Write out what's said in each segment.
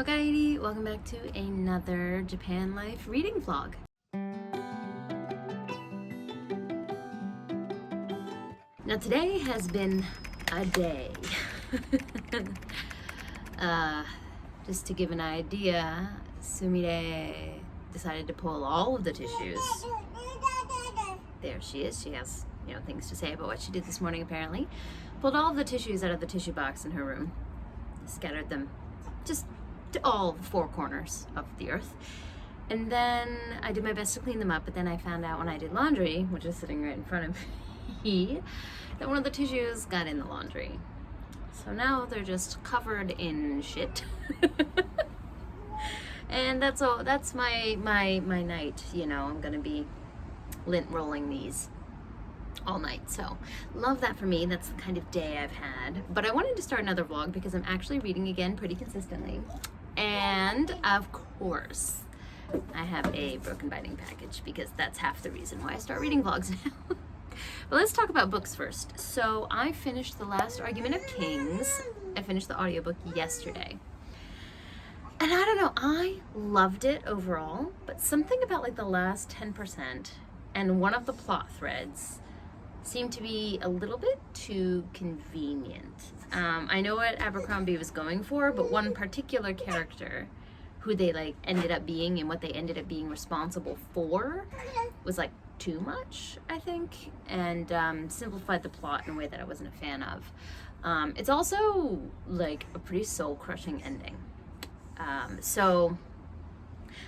Okay, welcome back to another Japan Life reading vlog. Now today has been a day. Just to give an idea, Sumire decided to pull all of the tissues. There she is. She has, things to say about what she did this morning apparently. Pulled all of the tissues out of the tissue box in her room. Scattered them just to all four corners of the earth. And then I did my best to clean them up, but then I found out when I did laundry, which is sitting right in front of me, that one of the tissues got in the laundry. So now they're just covered in shit. And that's all. That's my night. I'm gonna be lint rolling these all night. So love that for me. That's the kind of day I've had. But I wanted to start another vlog because I'm actually reading again pretty consistently. And of course, I have a broken binding package because that's half the reason why I start reading vlogs now. But let's talk about books first. So I finished The Last Argument of Kings. I finished the audiobook yesterday. And I don't know, I loved it overall, but something about like the last 10% and one of the plot threads seemed to be a little bit too convenient. I know what Abercrombie was going for, but one particular character who they ended up being and what they ended up being responsible for was too much, I think, and simplified the plot in a way that I wasn't a fan of. It's also a pretty soul-crushing ending. So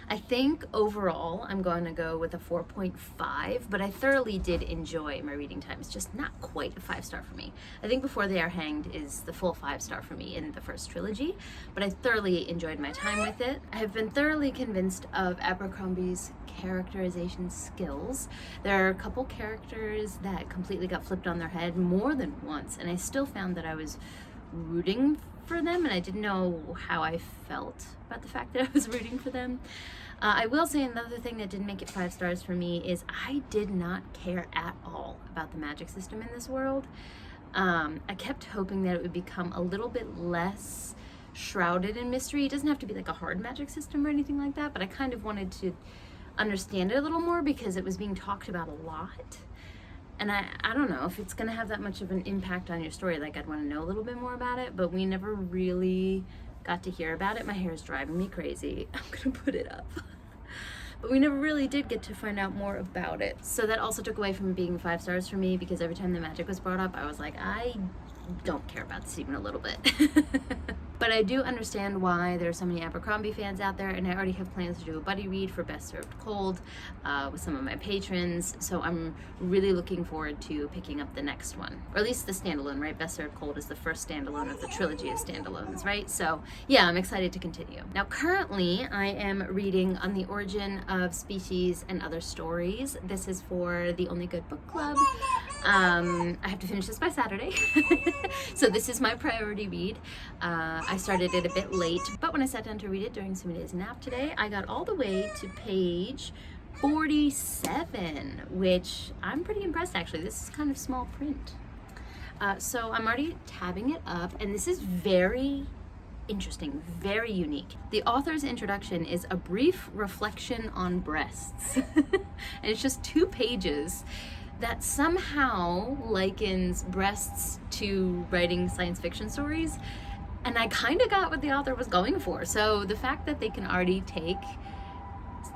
I think overall I'm going to go with a 4.5, but I thoroughly did enjoy my reading time. It's just not quite a 5-star for me. I think Before They Are Hanged is the full 5-star for me in the first trilogy, but I thoroughly enjoyed my time with it. I have been thoroughly convinced of Abercrombie's characterization skills. There are a couple characters that completely got flipped on their head more than once, and I still found that I was rooting for them, and I didn't know how I felt about the fact that I was rooting for them. I will say another thing that didn't make it 5 stars for me is I did not care at all about the magic system in this world. I kept hoping that it would become a little bit less shrouded in mystery. It doesn't have to be a hard magic system or anything like that, but I kind of wanted to understand it a little more because it was being talked about a lot. And I don't know if it's going to have that much of an impact on your story. I'd want to know a little bit more about it, but we never really got to hear about it. My hair is driving me crazy. I'm going to put it up. But we never really did get to find out more about it. So that also took away from being 5 stars for me because every time the magic was brought up, I was like, I don't care about this even a little bit. But I do understand why there are so many Abercrombie fans out there, and I already have plans to do a buddy read for Best Served Cold with some of my patrons, so I'm really looking forward to picking up the next one, or at least the standalone, right? Best Served Cold is the first standalone of the trilogy of standalones, right? So yeah, I'm excited to continue. Now currently I am reading On the Origin of Species and Other Stories. This is for the Only Good Book Club. I have to finish this by Saturday. So this is my priority read. I started it a bit late, but when I sat down to read it during Sumire's nap today, I got all the way to page 47, which I'm pretty impressed actually. This is kind of small print. So I'm already tabbing it up, and this is very interesting, very unique. The author's introduction is a brief reflection on breasts. And it's just 2 pages that somehow likens breasts to writing science fiction stories. And I kind of got what the author was going for. So the fact that they can already take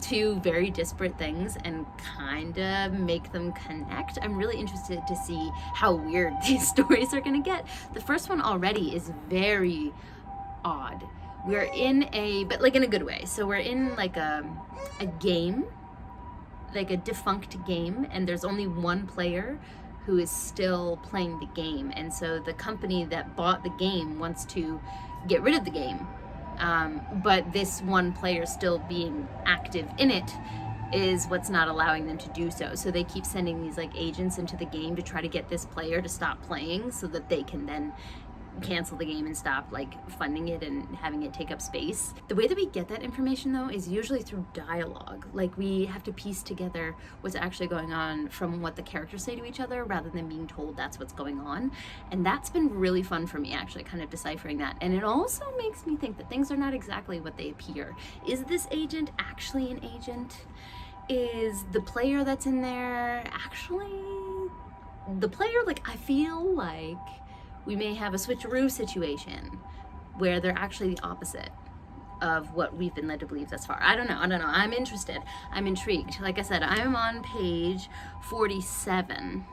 2 very disparate things and kind of make them connect, I'm really interested to see how weird these stories are going to get. The first one already is very odd. We're in but in a good way. So we're in a game, a defunct game, and there's only one player who is still playing the game, and so the company that bought the game wants to get rid of the game, but this one player still being active in it is what's not allowing them to do so. So they keep sending these agents into the game to try to get this player to stop playing so that they can then cancel the game and stop like funding it and having it take up space. The way that we get that information though is usually through dialogue. Like we have to piece together what's actually going on from what the characters say to each other rather than being told that's what's going on. And that's been really fun for me, actually, kind of deciphering that. And it also makes me think that things are not exactly what they appear. Is this agent actually an agent? Is the player that's in there actually the player? Like, I feel like we may have a switcheroo situation where they're actually the opposite of what we've been led to believe thus far. I don't know. I'm interested. I'm intrigued. Like I said, I'm on page 47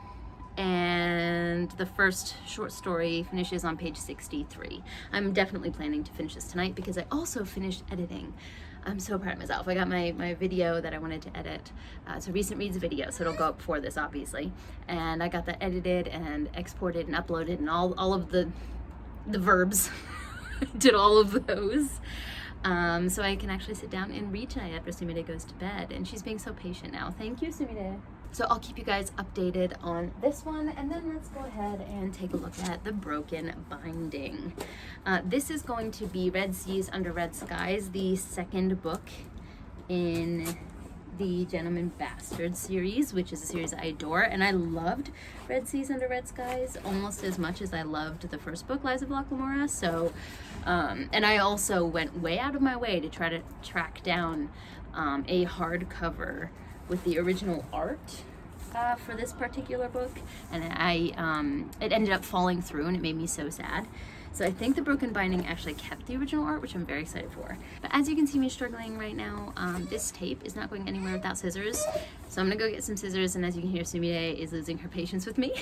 and the first short story finishes on page 63. I'm definitely planning to finish this tonight because I also finished editing. I'm so proud of myself. I got my video that I wanted to edit. It's a recent reads video, so it'll go up before this, obviously. And I got that edited and exported and uploaded and all of the verbs. Did all of those. So I can actually sit down and read tonight after Sumire goes to bed. And she's being so patient now. Thank you, Sumire. So I'll keep you guys updated on this one, and then let's go ahead and take a look at the broken binding. This is going to be Red Seas Under Red Skies, the second book in the Gentleman Bastard series, which is a series I adore, and I loved Red Seas Under Red Skies almost as much as I loved the first book, Lies of Locke Lamora. So, and I also went way out of my way to try to track down a hardcover with the original art for this particular book, and it ended up falling through, and it made me so sad. So I think the broken binding actually kept the original art, which I'm very excited for. But as you can see me struggling right now, this tape is not going anywhere without scissors. So I'm gonna go get some scissors, and as you can hear, Sumire is losing her patience with me.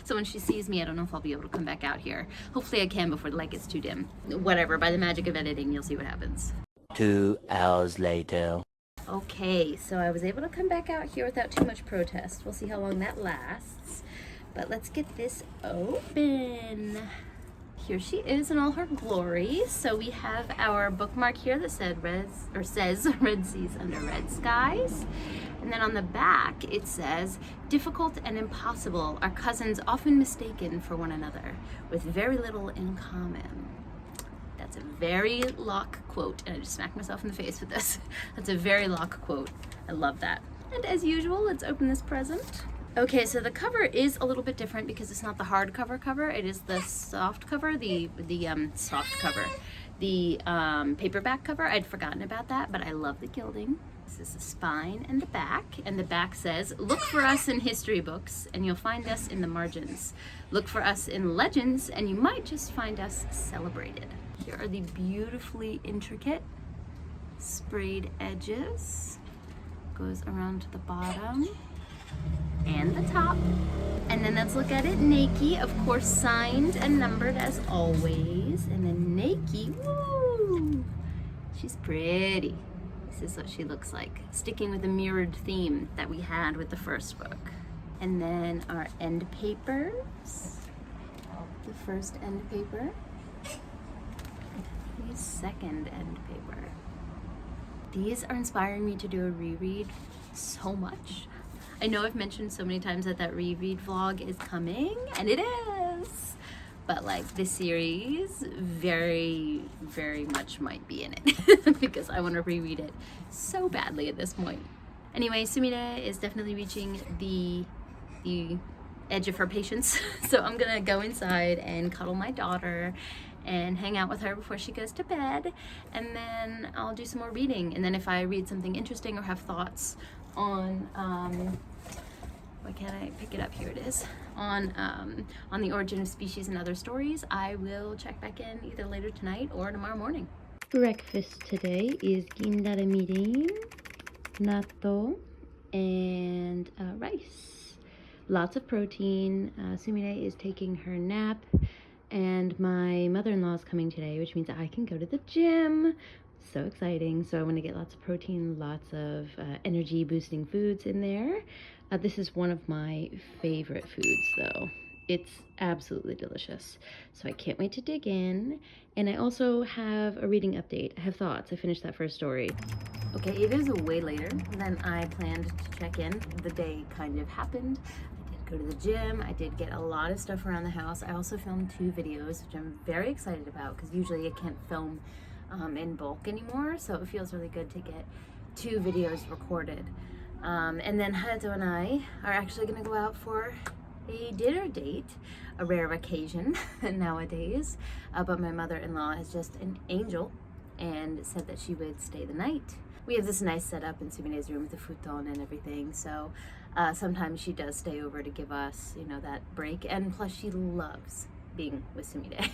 So when she sees me, I don't know if I'll be able to come back out here. Hopefully I can before the light gets too dim. Whatever, by the magic of editing, you'll see what happens. 2 hours later. Okay, so I was able to come back out here without too much protest. We'll see how long that lasts. But let's get this open. Here she is in all her glory. So we have our bookmark here that says Red Seas Under Red Skies. And then on the back it says, difficult and impossible are cousins often mistaken for one another, with very little in common. That's a very Locke quote, and I just smacked myself in the face with this. That's a very Locke quote. I love that. And as usual, let's open this present. Okay, so the cover is a little bit different because it's not the hardcover cover. It is the soft cover, the paperback cover. I'd forgotten about that, but I love the gilding. This is the spine and the back says, look for us in history books and you'll find us in the margins. Look for us in legends and you might just find us celebrated. Here are the beautifully intricate sprayed edges. Goes around to the bottom and the top. And then let's look at it naked, of course signed and numbered as always. And then naked, woo! She's pretty. This is what she looks like, sticking with the mirrored theme that we had with the first book. And then our end papers. The first end paper. The second end paper. These are inspiring me to do a reread so much. I know I've mentioned so many times that reread vlog is coming, and it is. But like this series very, very much might be in it because I want to reread it so badly at this point. Anyway, Sumire is definitely reaching the edge of her patience. So I'm gonna go inside and cuddle my daughter and hang out with her before she goes to bed, and then I'll do some more reading. And then if I read something interesting or have thoughts on why can't I pick it up? Here it is. On the origin of species and other stories, I will check back in either later tonight or tomorrow morning. Breakfast today is gindara mirin, natto, and rice. Lots of protein. Sumire is taking her nap, and my mother-in-law is coming today, which means I can go to the gym. So exciting. So I want to get lots of protein, lots of energy boosting foods in there. This is one of my favorite foods though. It's absolutely delicious. So I can't wait to dig in. And I also have a reading update. I have thoughts. I finished that first story. Okay, it is way later than I planned to check in. The day kind of happened. I did go to the gym. I did get a lot of stuff around the house. I also filmed 2 videos, which I'm very excited about because usually I can't film in bulk anymore, so it feels really good to get 2 videos recorded. And then Hayato and I are actually going to go out for a dinner date, a rare occasion nowadays, but my mother-in-law is just an angel and said that she would stay the night. We have this nice setup in Sumine's room with the futon and everything, so sometimes she does stay over to give us, you know, that break, and plus she loves being with Sumine.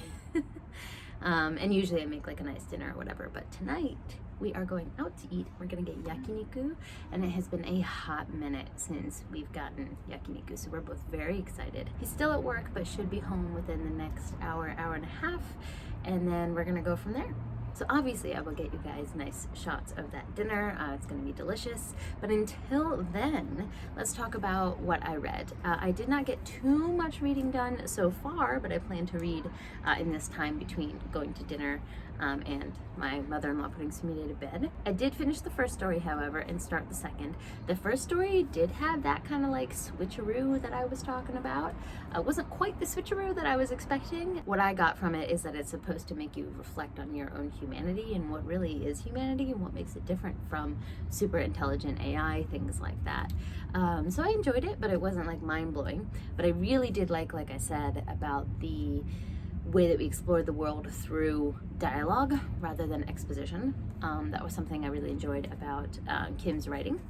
And usually I make like a nice dinner or whatever, but tonight we are going out to eat. We're gonna get yakiniku, and it has been a hot minute since we've gotten yakiniku, so we're both very excited. He's still at work, but should be home within the next hour, hour and a half, and then we're gonna go from there. So obviously I will get you guys nice shots of that dinner. It's gonna be delicious. But until then, let's talk about what I read. I did not get too much reading done so far, but I plan to read in this time between going to dinner and my mother-in-law putting Sumine to bed. I did finish the first story, however, and start the second. The first story did have that kind of like switcheroo that I was talking about. It wasn't quite the switcheroo that I was expecting. What I got from it is that it's supposed to make you reflect on your own humanity and what really is humanity and what makes it different from super intelligent AI, things like that. So I enjoyed it, but it wasn't like mind-blowing. But I really did like I said, about the way that we explored the world through dialogue rather than exposition. That was something I really enjoyed about Kim's writing.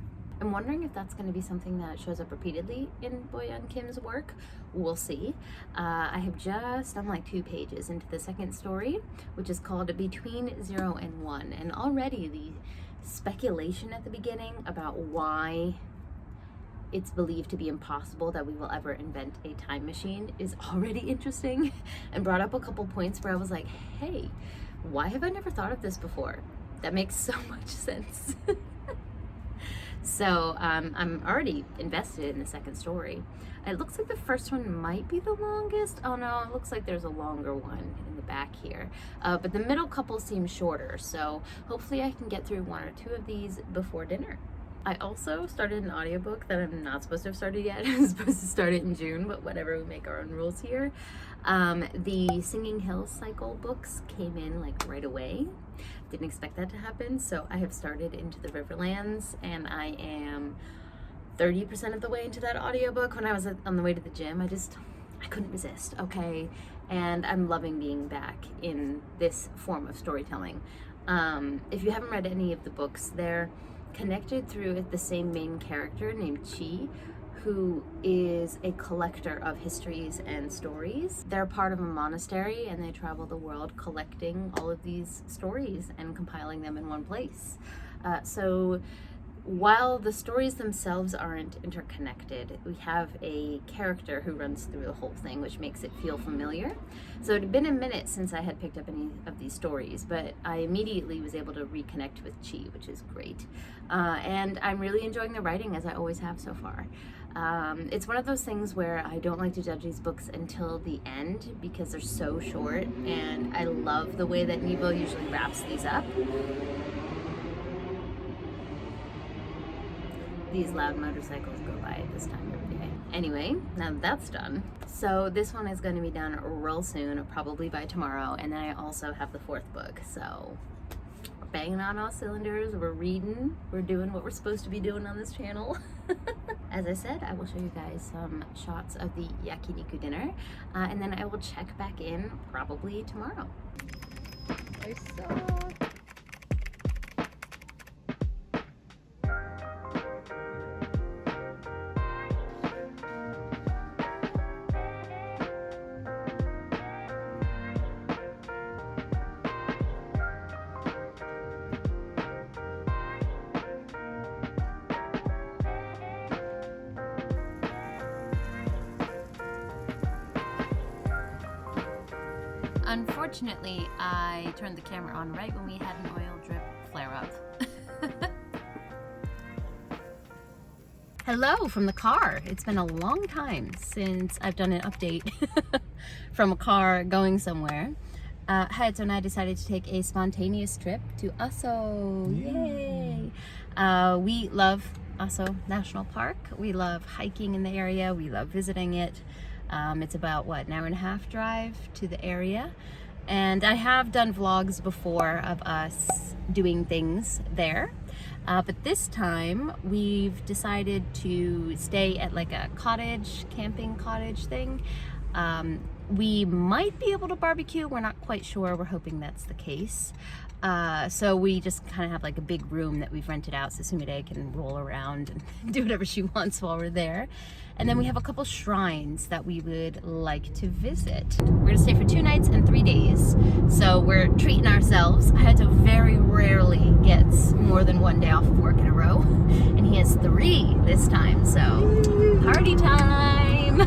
I'm wondering if that's going to be something that shows up repeatedly in Boyoung Kim's work. We'll see. I'm like 2 pages into the second story, which is called Between 0 and 1, and already the speculation at the beginning about why it's believed to be impossible that we will ever invent a time machine is already interesting, and brought up a couple points where I was like, hey, why have I never thought of this before? That makes so much sense. So I'm already invested in the second story. It looks like the first one might be the longest. Oh no, it looks like there's a longer one in the back here. But the middle couple seems shorter, so hopefully I can get through 1 or 2 of these before dinner. I also started an audiobook that I'm not supposed to have started yet. I'm supposed to start it in June, but whatever, we make our own rules here. The Singing Hills cycle books came in like right away. Didn't expect that to happen, so I have started into the Riverlands, and I am 30% of the way into that audiobook. When I was on the way to the gym, I couldn't resist, okay? And I'm loving being back in this form of storytelling. If you haven't read any of the books, they're connected through the same main character named Chi, who is a collector of histories and stories. They're part of a monastery, and they travel the world collecting all of these stories and compiling them in one place. So while the stories themselves aren't interconnected, we have a character who runs through the whole thing, which makes it feel familiar. So it had been a minute since I had picked up any of these stories, but I immediately was able to reconnect with Chi, which is great. And I'm really enjoying the writing, as I always have so far. It's one of those things where I don't like to judge these books until the end because they're so short, and I love the way that Nebo usually wraps these up. These loud motorcycles go by at this time every day. Anyway, now that's done. So this one is going to be done real soon, probably by tomorrow, and then I also have the 4th book. So we're banging on all cylinders, we're reading, we're doing what we're supposed to be doing on this channel. As I said, I will show you guys some shots of the yakiniku dinner, and then I will check back in probably tomorrow. I saw. Unfortunately, I turned the camera on right when we had an oil drip flare up. Hello from the car. It's been a long time since I've done an update from a car going somewhere. Hayato and I decided to take a spontaneous trip to Aso. Yay! We love Aso National Park. We love hiking in the area. We love visiting it. It's about, what, an hour and a half drive to the area. And I have done vlogs before of us doing things there. But this time we've decided to stay at like a cottage, camping cottage thing. We might be able to barbecue. We're not quite sure. We're hoping that's the case. So we just kind of have like a big room that we've rented out so Sumire can roll around and do whatever she wants while we're there. And then we have a couple shrines that we would like to visit. We're gonna stay for 2 nights and 3 days. So we're treating ourselves. Hayato very rarely gets more than 1 day off of work in a row. And he has 3 this time, so party time.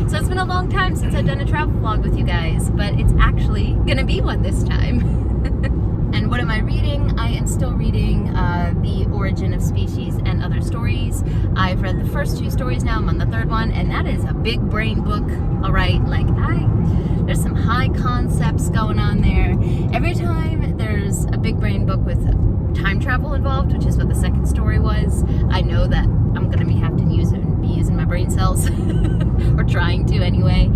So it's been a long time since I've done a travel vlog with you guys, but it's actually gonna be one this time. And what am I reading? I am still reading The Origin of Species and Other Stories. I've read the first 2 stories now. I'm on the 3rd one, and that is a big brain book. All right, like there's some high concepts going on there. Every time there's a big brain book with time travel involved, which is what the 2nd story was, I know that I'm gonna be using my brain cells, or trying to anyway.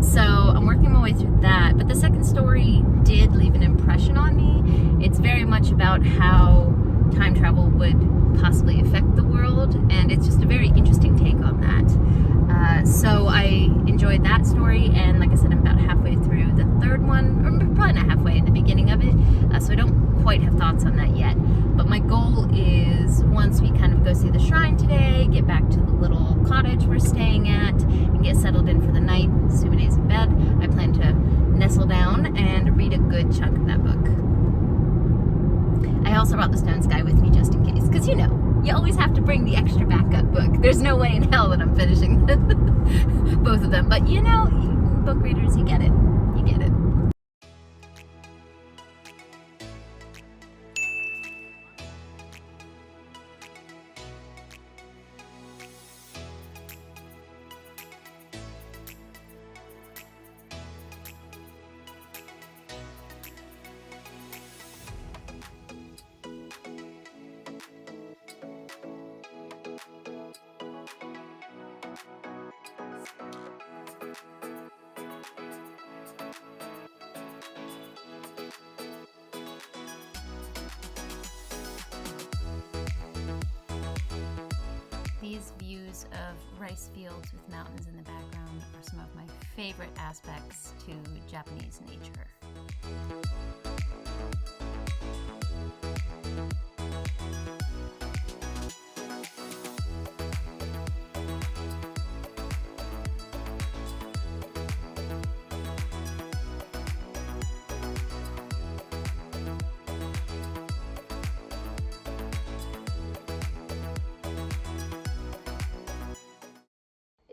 So I'm working my way through that, but the 2nd story did leave an impression on me. It's very much about how time travel would possibly affect the world, and it's just a very interesting take on that. So I enjoyed that story, and like I said, I'm about halfway through the 3rd one, or probably not halfway, in the beginning of it, so I don't quite have thoughts on that yet. But my goal is, once we kind of go see the shrine today, get back to the little cottage we're staying at, and get settled in for the night. Sumire's in bed. I plan to nestle down and read a good chunk of that book. I also brought the Stone Sky with me just in case, because you know, you always have to bring the extra backup book. There's no way in hell that I'm finishing both of them, but you know, book readers, you get it. You get it. These views of rice fields with mountains in the background are some of my favorite aspects to Japanese nature.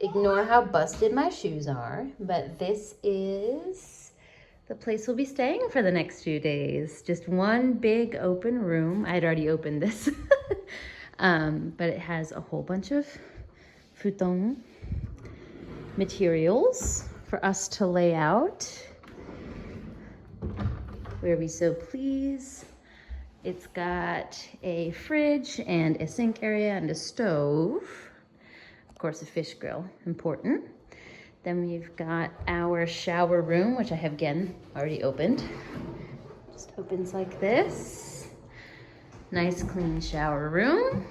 Ignore how busted my shoes are, but this is the place we'll be staying for the next few days. Just one big open room. I had already opened this, but it has a whole bunch of futon materials for us to lay out where we so please. It's got a fridge and a sink area and a stove. Of course, a fish grill, important. Then we've got our shower room, which I have again already opened. Just opens like this. Nice clean shower room.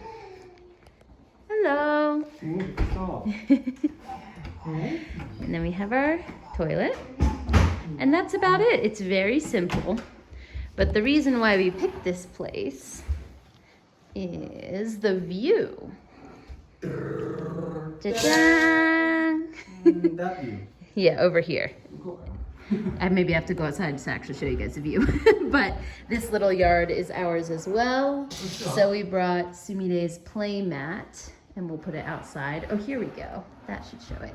Hello. And then we have our toilet. And that's about it. It's very simple. But the reason why we picked this place is the view. Ta-da! That view. Yeah, over here. I maybe have to go outside to actually show you guys the view. But this little yard is ours as well. So we brought Sumire's play mat and we'll put it outside. Oh, here we go. That should show it.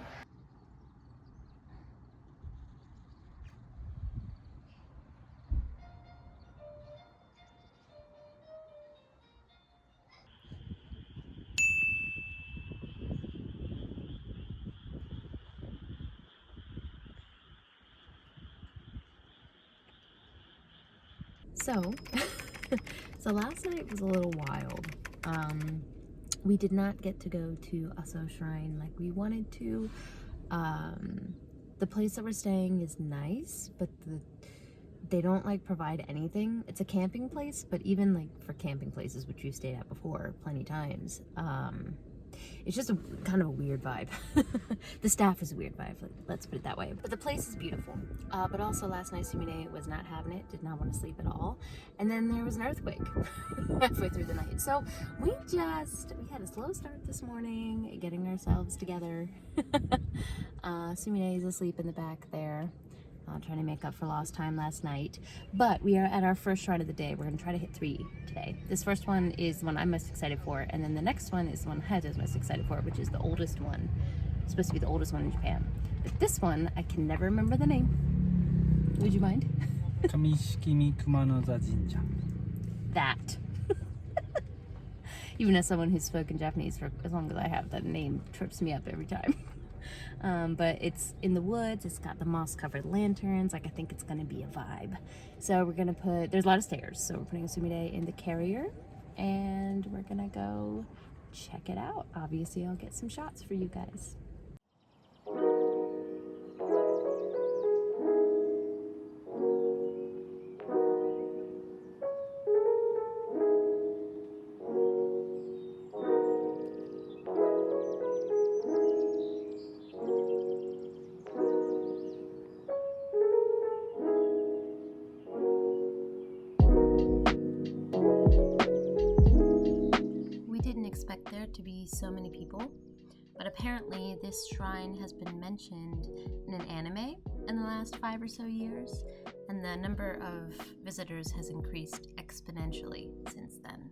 So last night was a little wild. We did not get to go to Aso Shrine like we wanted to. The place that we're staying is nice, but they don't like provide anything. It's a camping place, but even like for camping places, which we've stayed at before plenty times, it's just a kind of a weird vibe. The staff is a weird vibe, let's put it that way. But the place is beautiful. But also last night Sumire was not having it, did not want to sleep at all. And then there was an earthquake halfway through the night. So we had a slow start this morning, getting ourselves together. Sumire is asleep in the back there. Trying to make up for lost time last night. But we are at our first shrine of the day. We're going to try to hit 3 today. This first one is the one I'm most excited for, and then the next one is the one Heitate is most excited for, which is the oldest one. It's supposed to be the oldest one in Japan. But this one, I can never remember the name. Would you mind? Kamishikimi Kumanoza Jinja. That. Even as someone who's spoken Japanese for as long as I have, that name trips me up every time. But it's in the woods, it's got the moss-covered lanterns, like I think it's gonna be a vibe. So we're gonna there's a lot of stairs, so we're putting Sumire in the carrier, and we're gonna go check it out. Obviously, I'll get some shots for you guys. Expect there to be so many people, but apparently this shrine has been mentioned in an anime in the last 5 or so years, and the number of visitors has increased exponentially since then.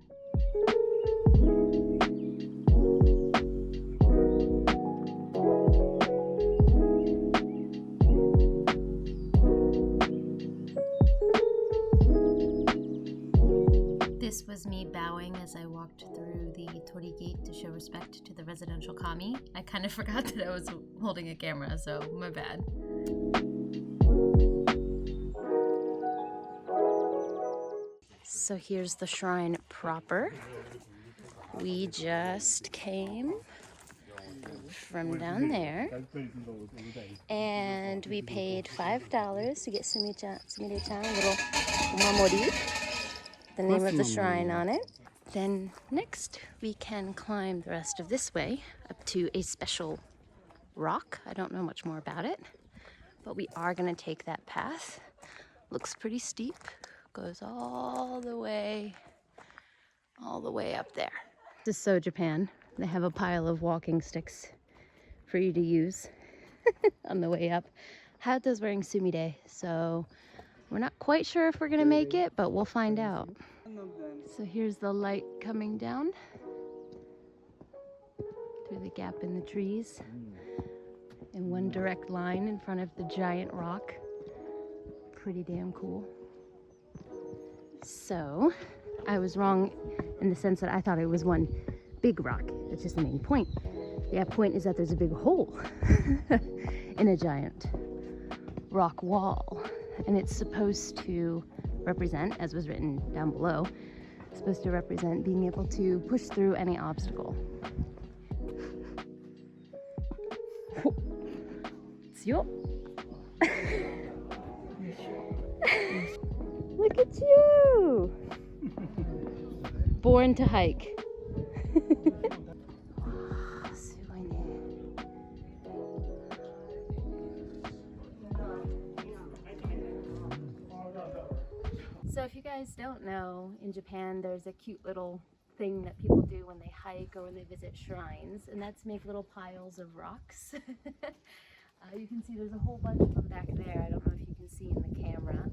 This was me bowing as I walked through the Tori gate to show respect to the residential kami. I kind of forgot that I was holding a camera, so my bad. So here's the shrine proper. We just came from down there, and we paid $5 to get Sumire-chan a little omamori, the name of the shrine on it. Then next we can climb the rest of this way up to a special rock. I don't know much more about it, but we are gonna take that path. Looks pretty steep, goes all the way up there. This is so Japan. They have a pile of walking sticks for you to use on the way up. Hata's wearing sumire, so we're not quite sure if we're gonna make it, but we'll find out. So here's the light coming down through the gap in the trees in one direct line in front of the giant rock. Pretty damn cool. So I was wrong in the sense that I thought it was one big rock. That's just the main point. The point is that there's a big hole in a giant rock wall, and it's supposed to represent, as was written down below, supposed to represent being able to push through any obstacle. Look at you! Born to hike. So if you guys don't know, in Japan there's a cute little thing that people do when they hike or when they visit shrines, and that's make little piles of rocks. You can see there's a whole bunch of them back there. I don't know if you can see in the camera,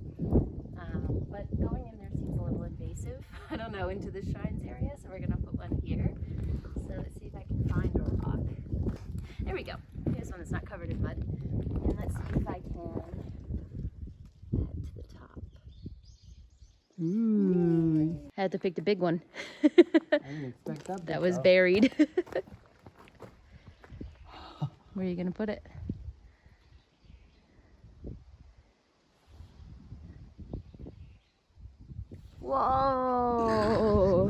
but going in there seems a little invasive. I don't know, into the shrines area, so we're gonna put one here. So let's see if I can find a rock. There we go. Here's one that's not covered in mud. And let's see if I can add to the top. I had to pick the big one. I didn't expect that. That was buried. Where are you gonna put it? Whoa!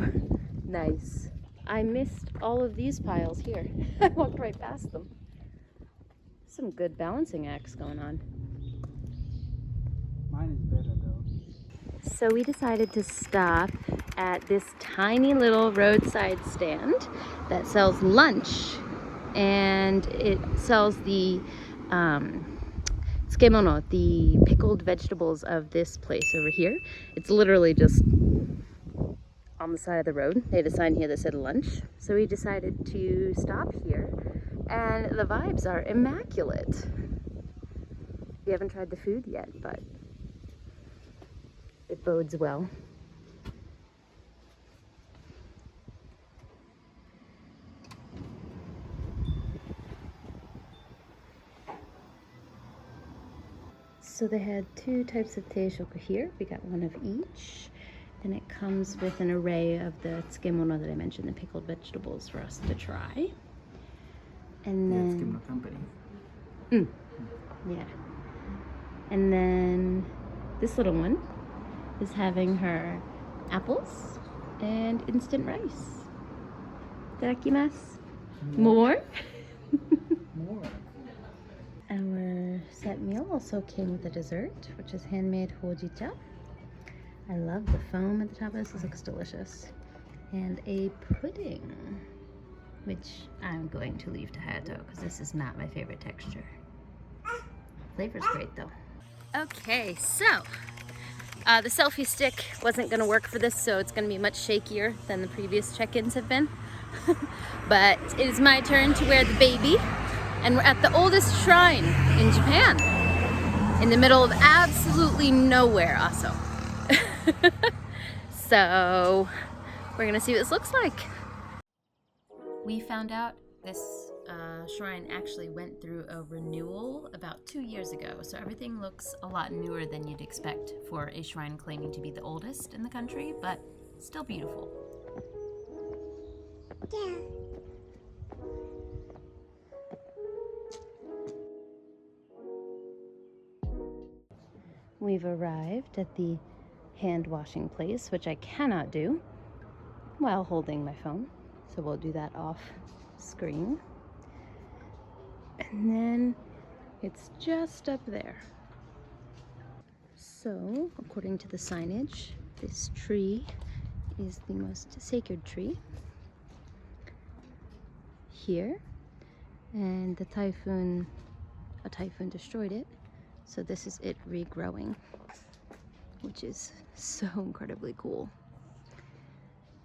Nice. I missed all of these piles here. I walked right past them. Some good balancing acts going on. Mine is better though. So we decided to stop at this tiny little roadside stand that sells lunch, and it sells the tsukemono, the pickled vegetables of this place over here. It's literally just on the side of the road. They had a sign here that said lunch, so we decided to stop here, and the vibes are immaculate. We haven't tried the food yet, but it bodes well. So they had two types of teishoku here. We got one of each. And it comes with an array of the tsukemono that I mentioned, the pickled vegetables for us to try. And then... Tsukemono company. Yeah. And then this little one is having her apples and instant rice. Itadakimasu. More? More. Our set meal also came with a dessert, which is handmade hojicha. I love the foam at the top of this. This looks delicious. And a pudding, which I'm going to leave to Hayato because this is not my favorite texture. Flavor's great though. Okay, so the selfie stick wasn't going to work for this, so it's going to be much shakier than the previous check-ins have been. But it is my turn to wear the baby, and we're at the oldest shrine in Japan, in the middle of absolutely nowhere also. So we're gonna see what this looks like. We found out this shrine actually went through a renewal about 2 years ago, so everything looks a lot newer than you'd expect for a shrine claiming to be the oldest in the country, but still beautiful. Yeah. We've arrived at the hand washing place, which I cannot do while holding my phone, so we'll do that off screen. And then it's just up there. So according to the signage, this tree is the most sacred tree here, and a typhoon destroyed it, so this is it regrowing, which is so incredibly cool.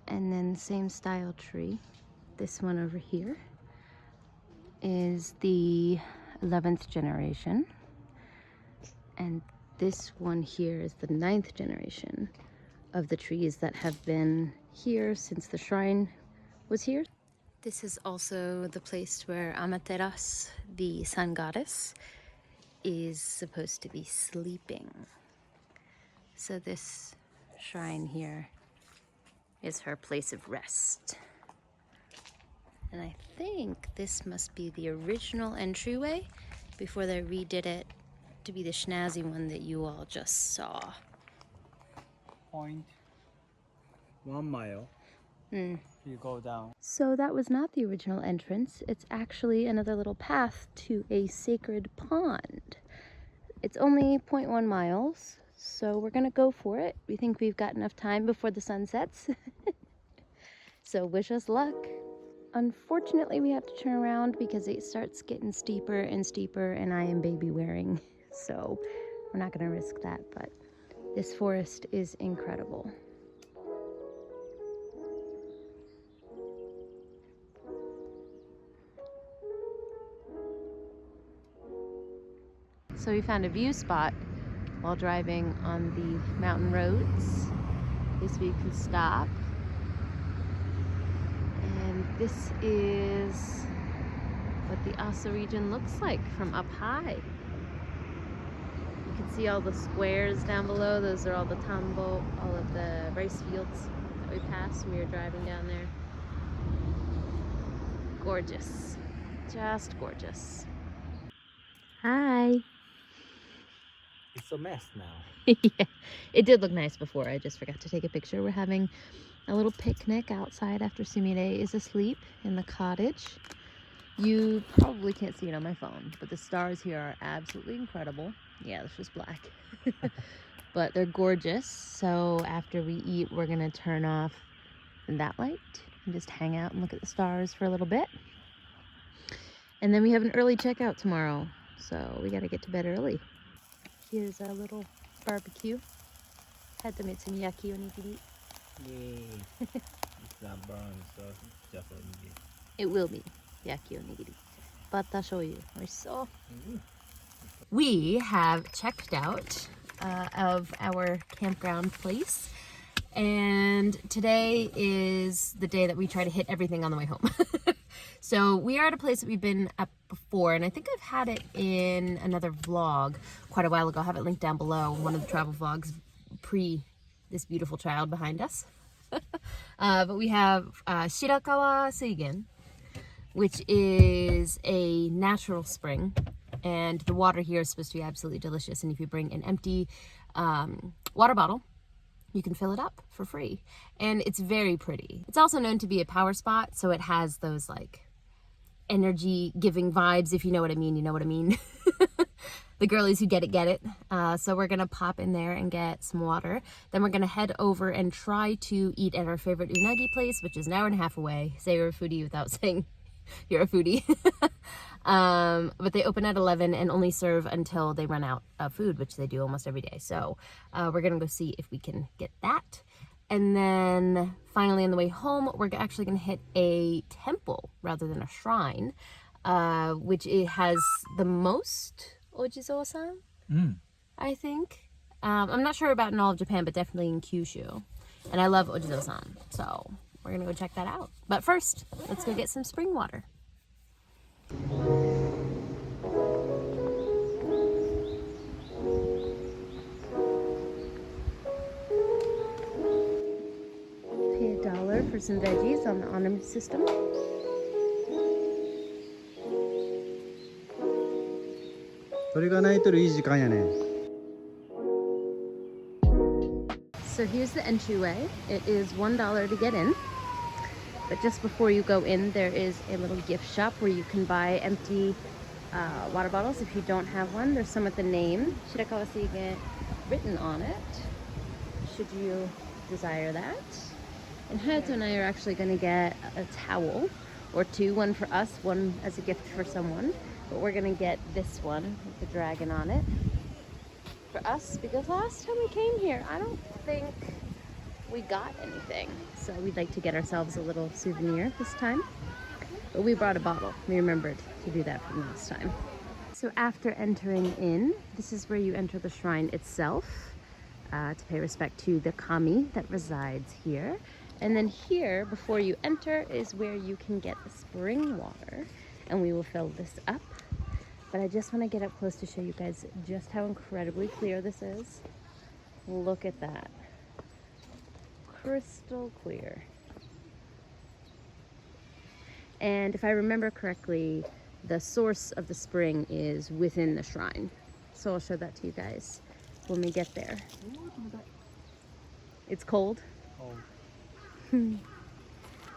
And then same style tree, this one over here is the 11th generation, and this one here is the 9th generation of the trees that have been here since the shrine was here. This is also the place where Amaterasu, the sun goddess, is supposed to be sleeping. So this shrine here is her place of rest. And I think this must be the original entryway before they redid it to be the snazzy one that you all just saw. 1 mile. You go down. So that was not the original entrance. It's actually another little path to a sacred pond. It's only 0.1 miles, so we're gonna go for it. We think we've got enough time before the sun sets. So wish us luck. Unfortunately, we have to turn around because it starts getting steeper and steeper, and I am baby wearing, so we're not gonna risk that, but this forest is incredible. So we found a view spot while driving on the mountain roads. This way you can stop. And this is what the Asa region looks like from up high. You can see all the squares down below. Those are all the tambo, all of the rice fields that we passed when we were driving down there. Gorgeous, just gorgeous. Hi. It's a mess now. Yeah, it did look nice before. I just forgot to take a picture. We're having a little picnic outside after Sumire is asleep in the cottage. You probably can't see it on my phone, but the stars here are absolutely incredible. Yeah, it's just black. But they're gorgeous. So after we eat, we're gonna turn off that light and just hang out and look at the stars for a little bit. And then we have an early checkout tomorrow, so we gotta get to bed early. Here's our little barbecue. Had to make some yaki onigiri. Yay. It's not burned, so it's just onigiri. It will be yaki onigiri. Bata shoyu. Oishiso. We have checked out of our campground place, and today is the day that we try to hit everything on the way home. So we are at a place that we've been at before, and I think I've had it in another vlog quite a while ago. I'll have it linked down below, one of the travel vlogs pre this beautiful child behind us. But we have Shirakawa Suigen, which is a natural spring, and the water here is supposed to be absolutely delicious. And if you bring an empty water bottle, you can fill it up for free, and it's very pretty. It's also known to be a power spot, so it has those like energy giving vibes. If you know what I mean, you know what I mean. The girlies who get it. So we're gonna pop in there and get some water. Then we're gonna head over and try to eat at our favorite unagi place, which is an hour and a half away. Say you're a foodie without saying you're a foodie. But they open at 11 and only serve until they run out of food, which they do almost every day. So we're gonna go see if we can get that. And then finally on the way home, we're actually gonna hit a temple rather than a shrine, which it has the most Jizou-san, I think. I'm not sure about in all of Japan, but definitely in Kyushu. And I love Jizou-san, so we're gonna go check that out. But first, let's go get some spring water. Pay $1 for some veggies on the honor system. So here's the entryway. It is $1 to get in. But just before you go in, there is a little gift shop where you can buy empty water bottles if you don't have one. There's some with the name Shirakawa Suigen written on it, should you desire that. And Hayato and I are actually going to get a towel or two, one for us, one as a gift for someone. But we're going to get this one with the dragon on it for us, because last time we came here, I don't think we got anything. So we'd like to get ourselves a little souvenir this time. But we brought a bottle. We remembered to do that from last time. So after entering in, this is where you enter the shrine itself to pay respect to the kami that resides here. And then here, before you enter, is where you can get the spring water. And we will fill this up. But I just want to get up close to show you guys just how incredibly clear this is. Look at that. Crystal clear. And if I remember correctly, the source of the spring is within the shrine. So I'll show that to you guys when we get there. It's cold? Cold.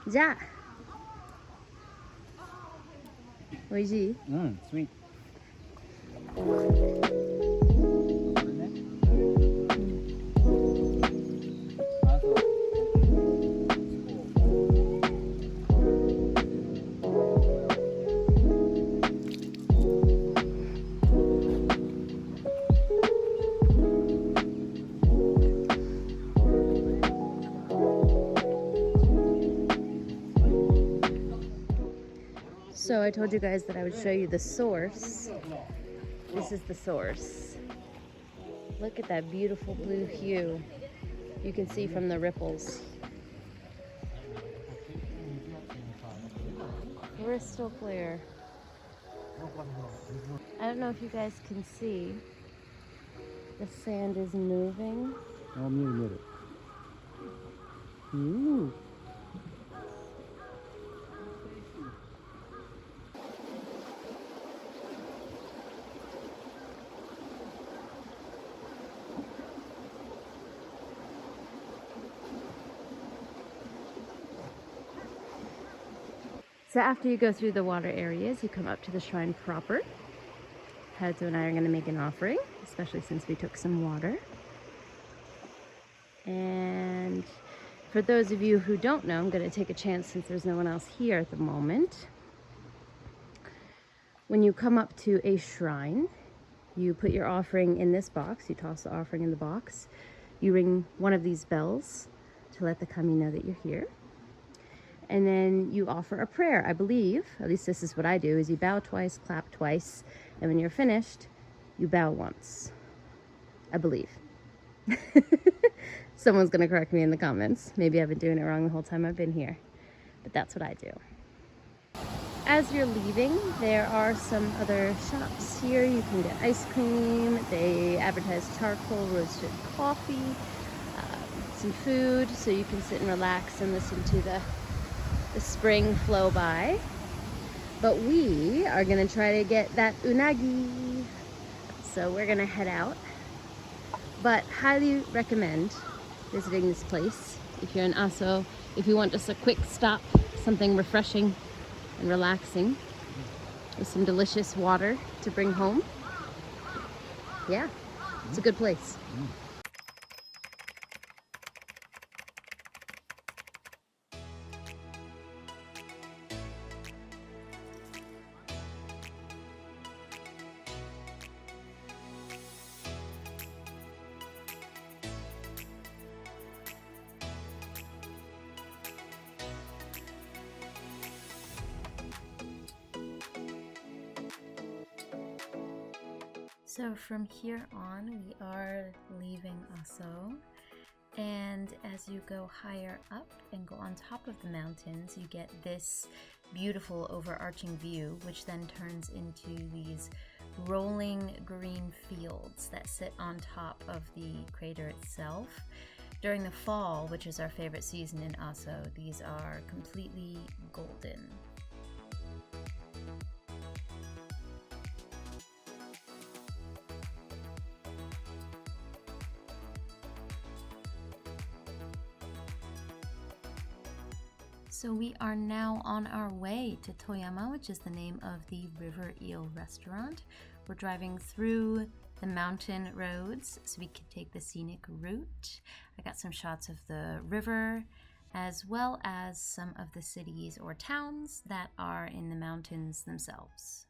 じゃあ Oishii? Sweet. So I told you guys that I would show you the source. This is the source. Look at that beautiful blue hue. You can see from the ripples. Crystal clear. I don't know if you guys can see. The sand is moving. Ooh. So after you go through the water areas, you come up to the shrine proper. Haruto and I are going to make an offering, especially since we took some water. And for those of you who don't know, I'm going to take a chance since there's no one else here at the moment. When you come up to a shrine, you put your offering in this box. You toss the offering in the box. You ring one of these bells to let the kami know that you're here. And then you offer a prayer, I believe. At least this is what I do, is you bow twice, clap twice, and when you're finished, you bow once. I believe. Someone's gonna correct me in the comments. Maybe I've been doing it wrong the whole time I've been here, but that's what I do. As you're leaving, there are some other shops here. You can get ice cream. They advertise charcoal roasted coffee, some food, so you can sit and relax and listen to the spring flow by. But we are gonna try to get that unagi. So we're gonna head out. But highly recommend visiting this place if you're in Aso, if you want just a quick stop, something refreshing and relaxing with some delicious water to bring home. Yeah, it's a good place. So from here on, we are leaving Aso, and as you go higher up and go on top of the mountains, you get this beautiful overarching view, which then turns into these rolling green fields that sit on top of the crater itself. During the fall, which is our favorite season in Aso, these are completely golden. So we are now on our way to Toyama, which is the name of the River Eel restaurant. We're driving through the mountain roads so we can take the scenic route. I got some shots of the river as well as some of the cities or towns that are in the mountains themselves.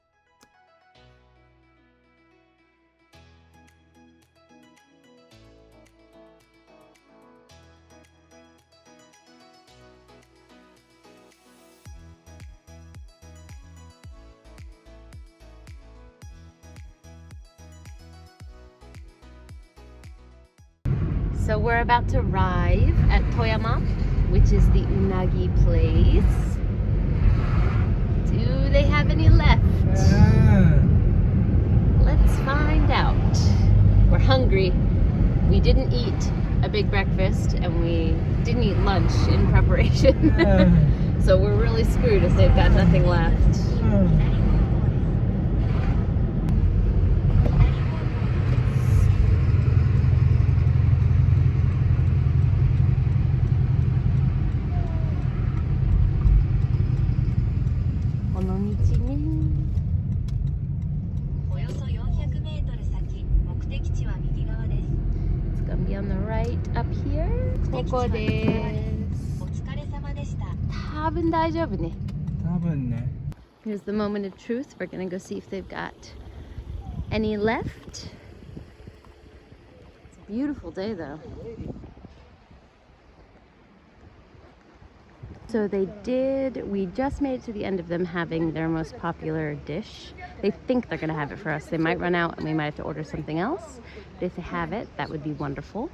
So we're about to arrive at Toyama, which is the unagi place. Do they have any left? Let's find out. We're hungry. We didn't eat a big breakfast and we didn't eat lunch in preparation. So we're really screwed if they've got nothing left. It's gonna be on the right up here. ここです。多分大丈夫ね。多分ね。 Here's the moment of truth. We're gonna go see if they've got any left. It's a beautiful day though. So we just made it to the end of them having their most popular dish. They think they're gonna have it for us. They might run out and we might have to order something else. But if they have it, that would be wonderful.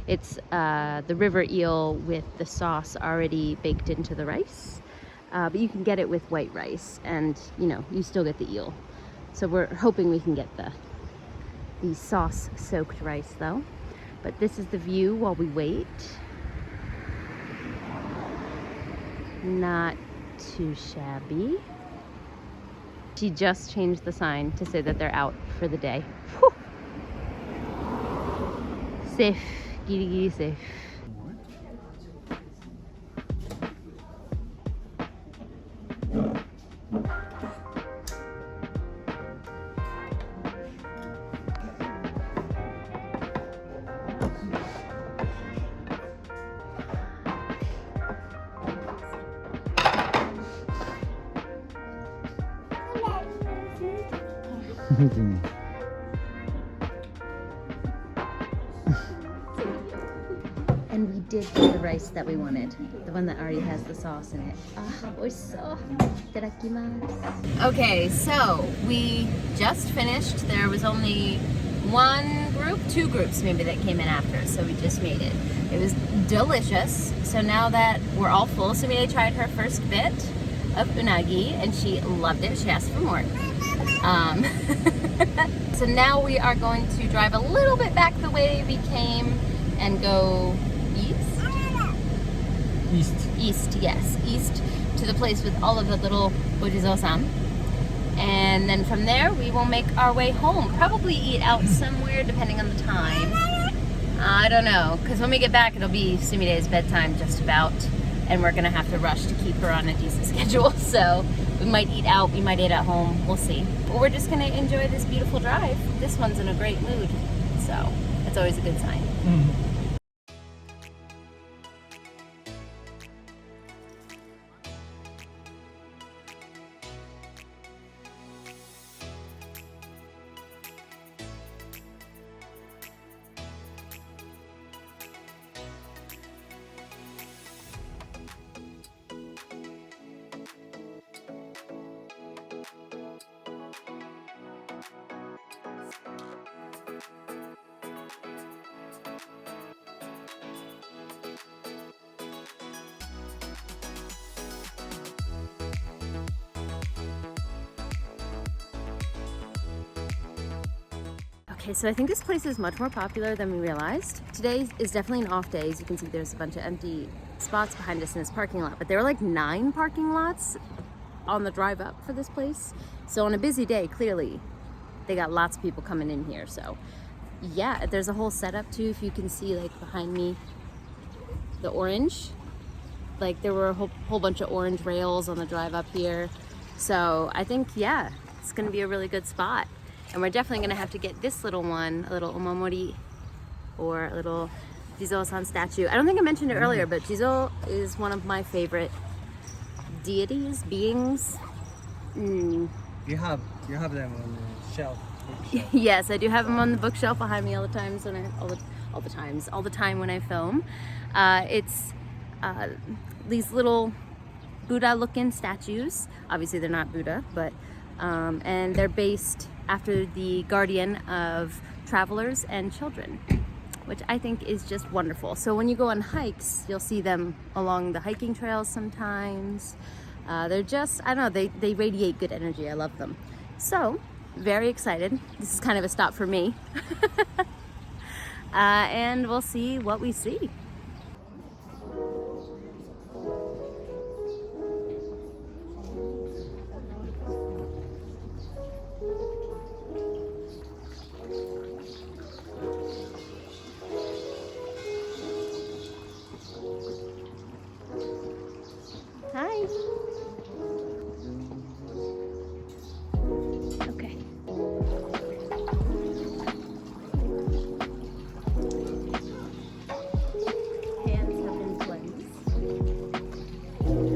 It's the river eel with the sauce already baked into the rice. But you can get it with white rice and you still get the eel. So we're hoping we can get the sauce soaked rice though. But this is the view while we wait. Not too shabby. She just changed the sign to say that they're out for the day. Whew. Safe, giri safe. And we did get the rice that we wanted. The one that already has the sauce in it. Ah, oishiso. Itadakimasu. Okay, so we just finished. There was only one group, two groups maybe that came in after, so we just made it. It was delicious. So now that we're all full, Sumire tried her first bit of unagi and she loved it. She asked for more. So now we are going to drive a little bit back the way we came and go east, yes, east to the place with all of the little Jizou-san. And then from there, we will make our way home. Probably eat out somewhere, depending on the time. I don't know, because when we get back, it'll be Sumire's bedtime just about, and we're gonna have to rush to keep her on a decent schedule. So we might eat out, we might eat at home, we'll see. But we're just gonna enjoy this beautiful drive. This one's in a great mood, so it's always a good sign. Okay, so I think this place is much more popular than we realized. Today is definitely an off day. As you can see, there's a bunch of empty spots behind us in this parking lot, but there were like 9 parking lots on the drive up for this place. So on a busy day, clearly, they got lots of people coming in here. So yeah, there's a whole setup too. If you can see like behind me, the orange, like there were a whole bunch of orange rails on the drive up here. So I think, yeah, it's gonna be a really good spot. And we're definitely gonna have to get this little one, a little omomori, or a little Jizou-san statue. I don't think I mentioned it earlier, but Jizou is one of my favorite deities, beings. You have them on the shelf. Yes, I do have them on the bookshelf behind me all the times when all the time when I film. It's these little Buddha-looking statues. Obviously, they're not Buddha, but and they're based after the guardian of travelers and children, which I think is just wonderful. So when you go on hikes, you'll see them along the hiking trails sometimes. They're just, I don't know, they radiate good energy. I love them. So, very excited. This is kind of a stop for me. And we'll see what we see. Hi. Okay. Hands have been cleansed.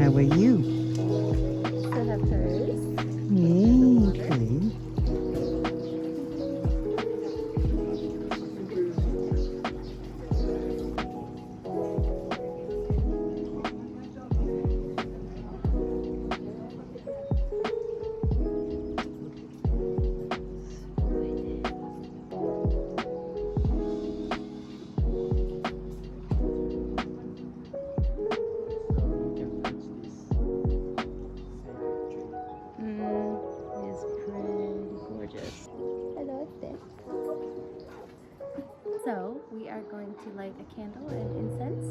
How are you? Still have hers. Okay. So we are going to light a candle and incense.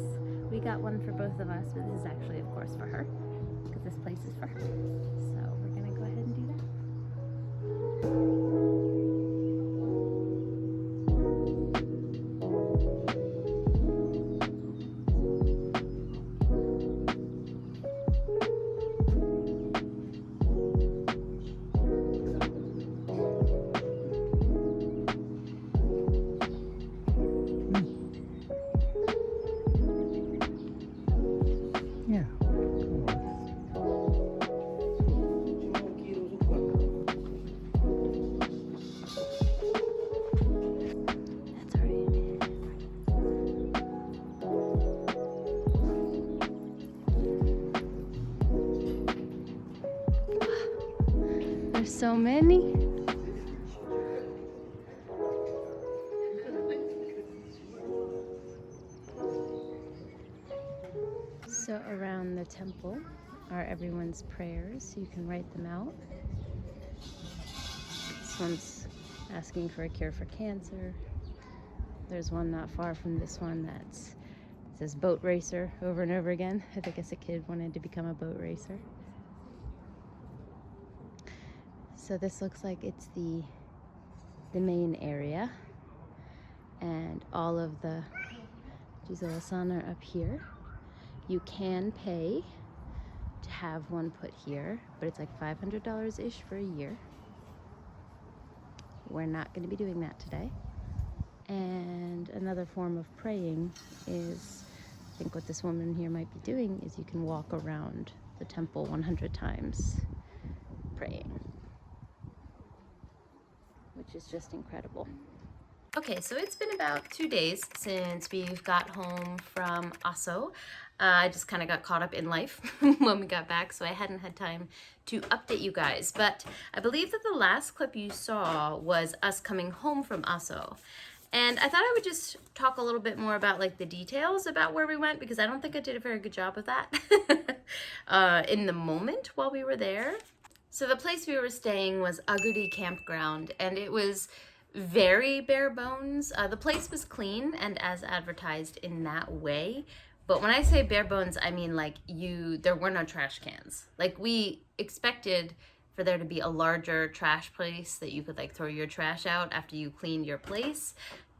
We got one for both of us, but this is actually, of course, for her, because this place is for her. So we're gonna go ahead and do that. Yeah. There's so many. So around the temple are everyone's prayers. You can write them out. This one's asking for a cure for cancer. There's one not far from this one that says boat racer over and over again. I guess a kid wanted to become a boat racer. So this looks like it's the main area, and all of the Jizou-san are up here. You can pay to have one put here, but it's like $500-ish for a year. We're not going to be doing that today. And another form of praying is, I think what this woman here might be doing is you can walk around the temple 100 times praying, which is just incredible. Okay, so it's been about 2 days since we've got home from Aso. I just kind of got caught up in life when we got back, so I hadn't had time to update you guys. But I believe that the last clip you saw was us coming home from Aso. And I thought I would just talk a little bit more about like the details about where we went, because I don't think I did a very good job of that in the moment while we were there. So the place we were staying was Aguri Campground, and it was very bare bones. The place was clean and as advertised in that way. But when I say bare bones, I mean like there were no trash cans. Like we expected for there to be a larger trash place that you could like throw your trash out after you cleaned your place.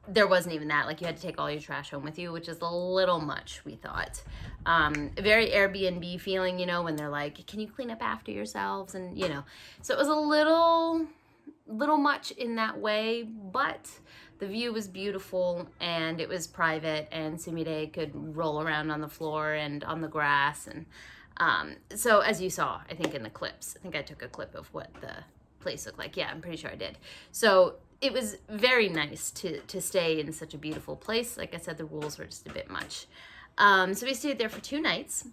There wasn't even that. Like you had to take all your trash home with you, which is a little much, we thought. Very Airbnb feeling, you know, when they're like, can you clean up after yourselves? And, you know, so it was a little much in that way, but the view was beautiful and it was private, and Sumire could roll around on the floor and on the grass. And so as you saw, I think in the clips, I think I took a clip of what the place looked like. Yeah, I'm pretty sure I did. So it was very nice to stay in such a beautiful place. Like I said, the rules were just a bit much. So we stayed there for 2 nights.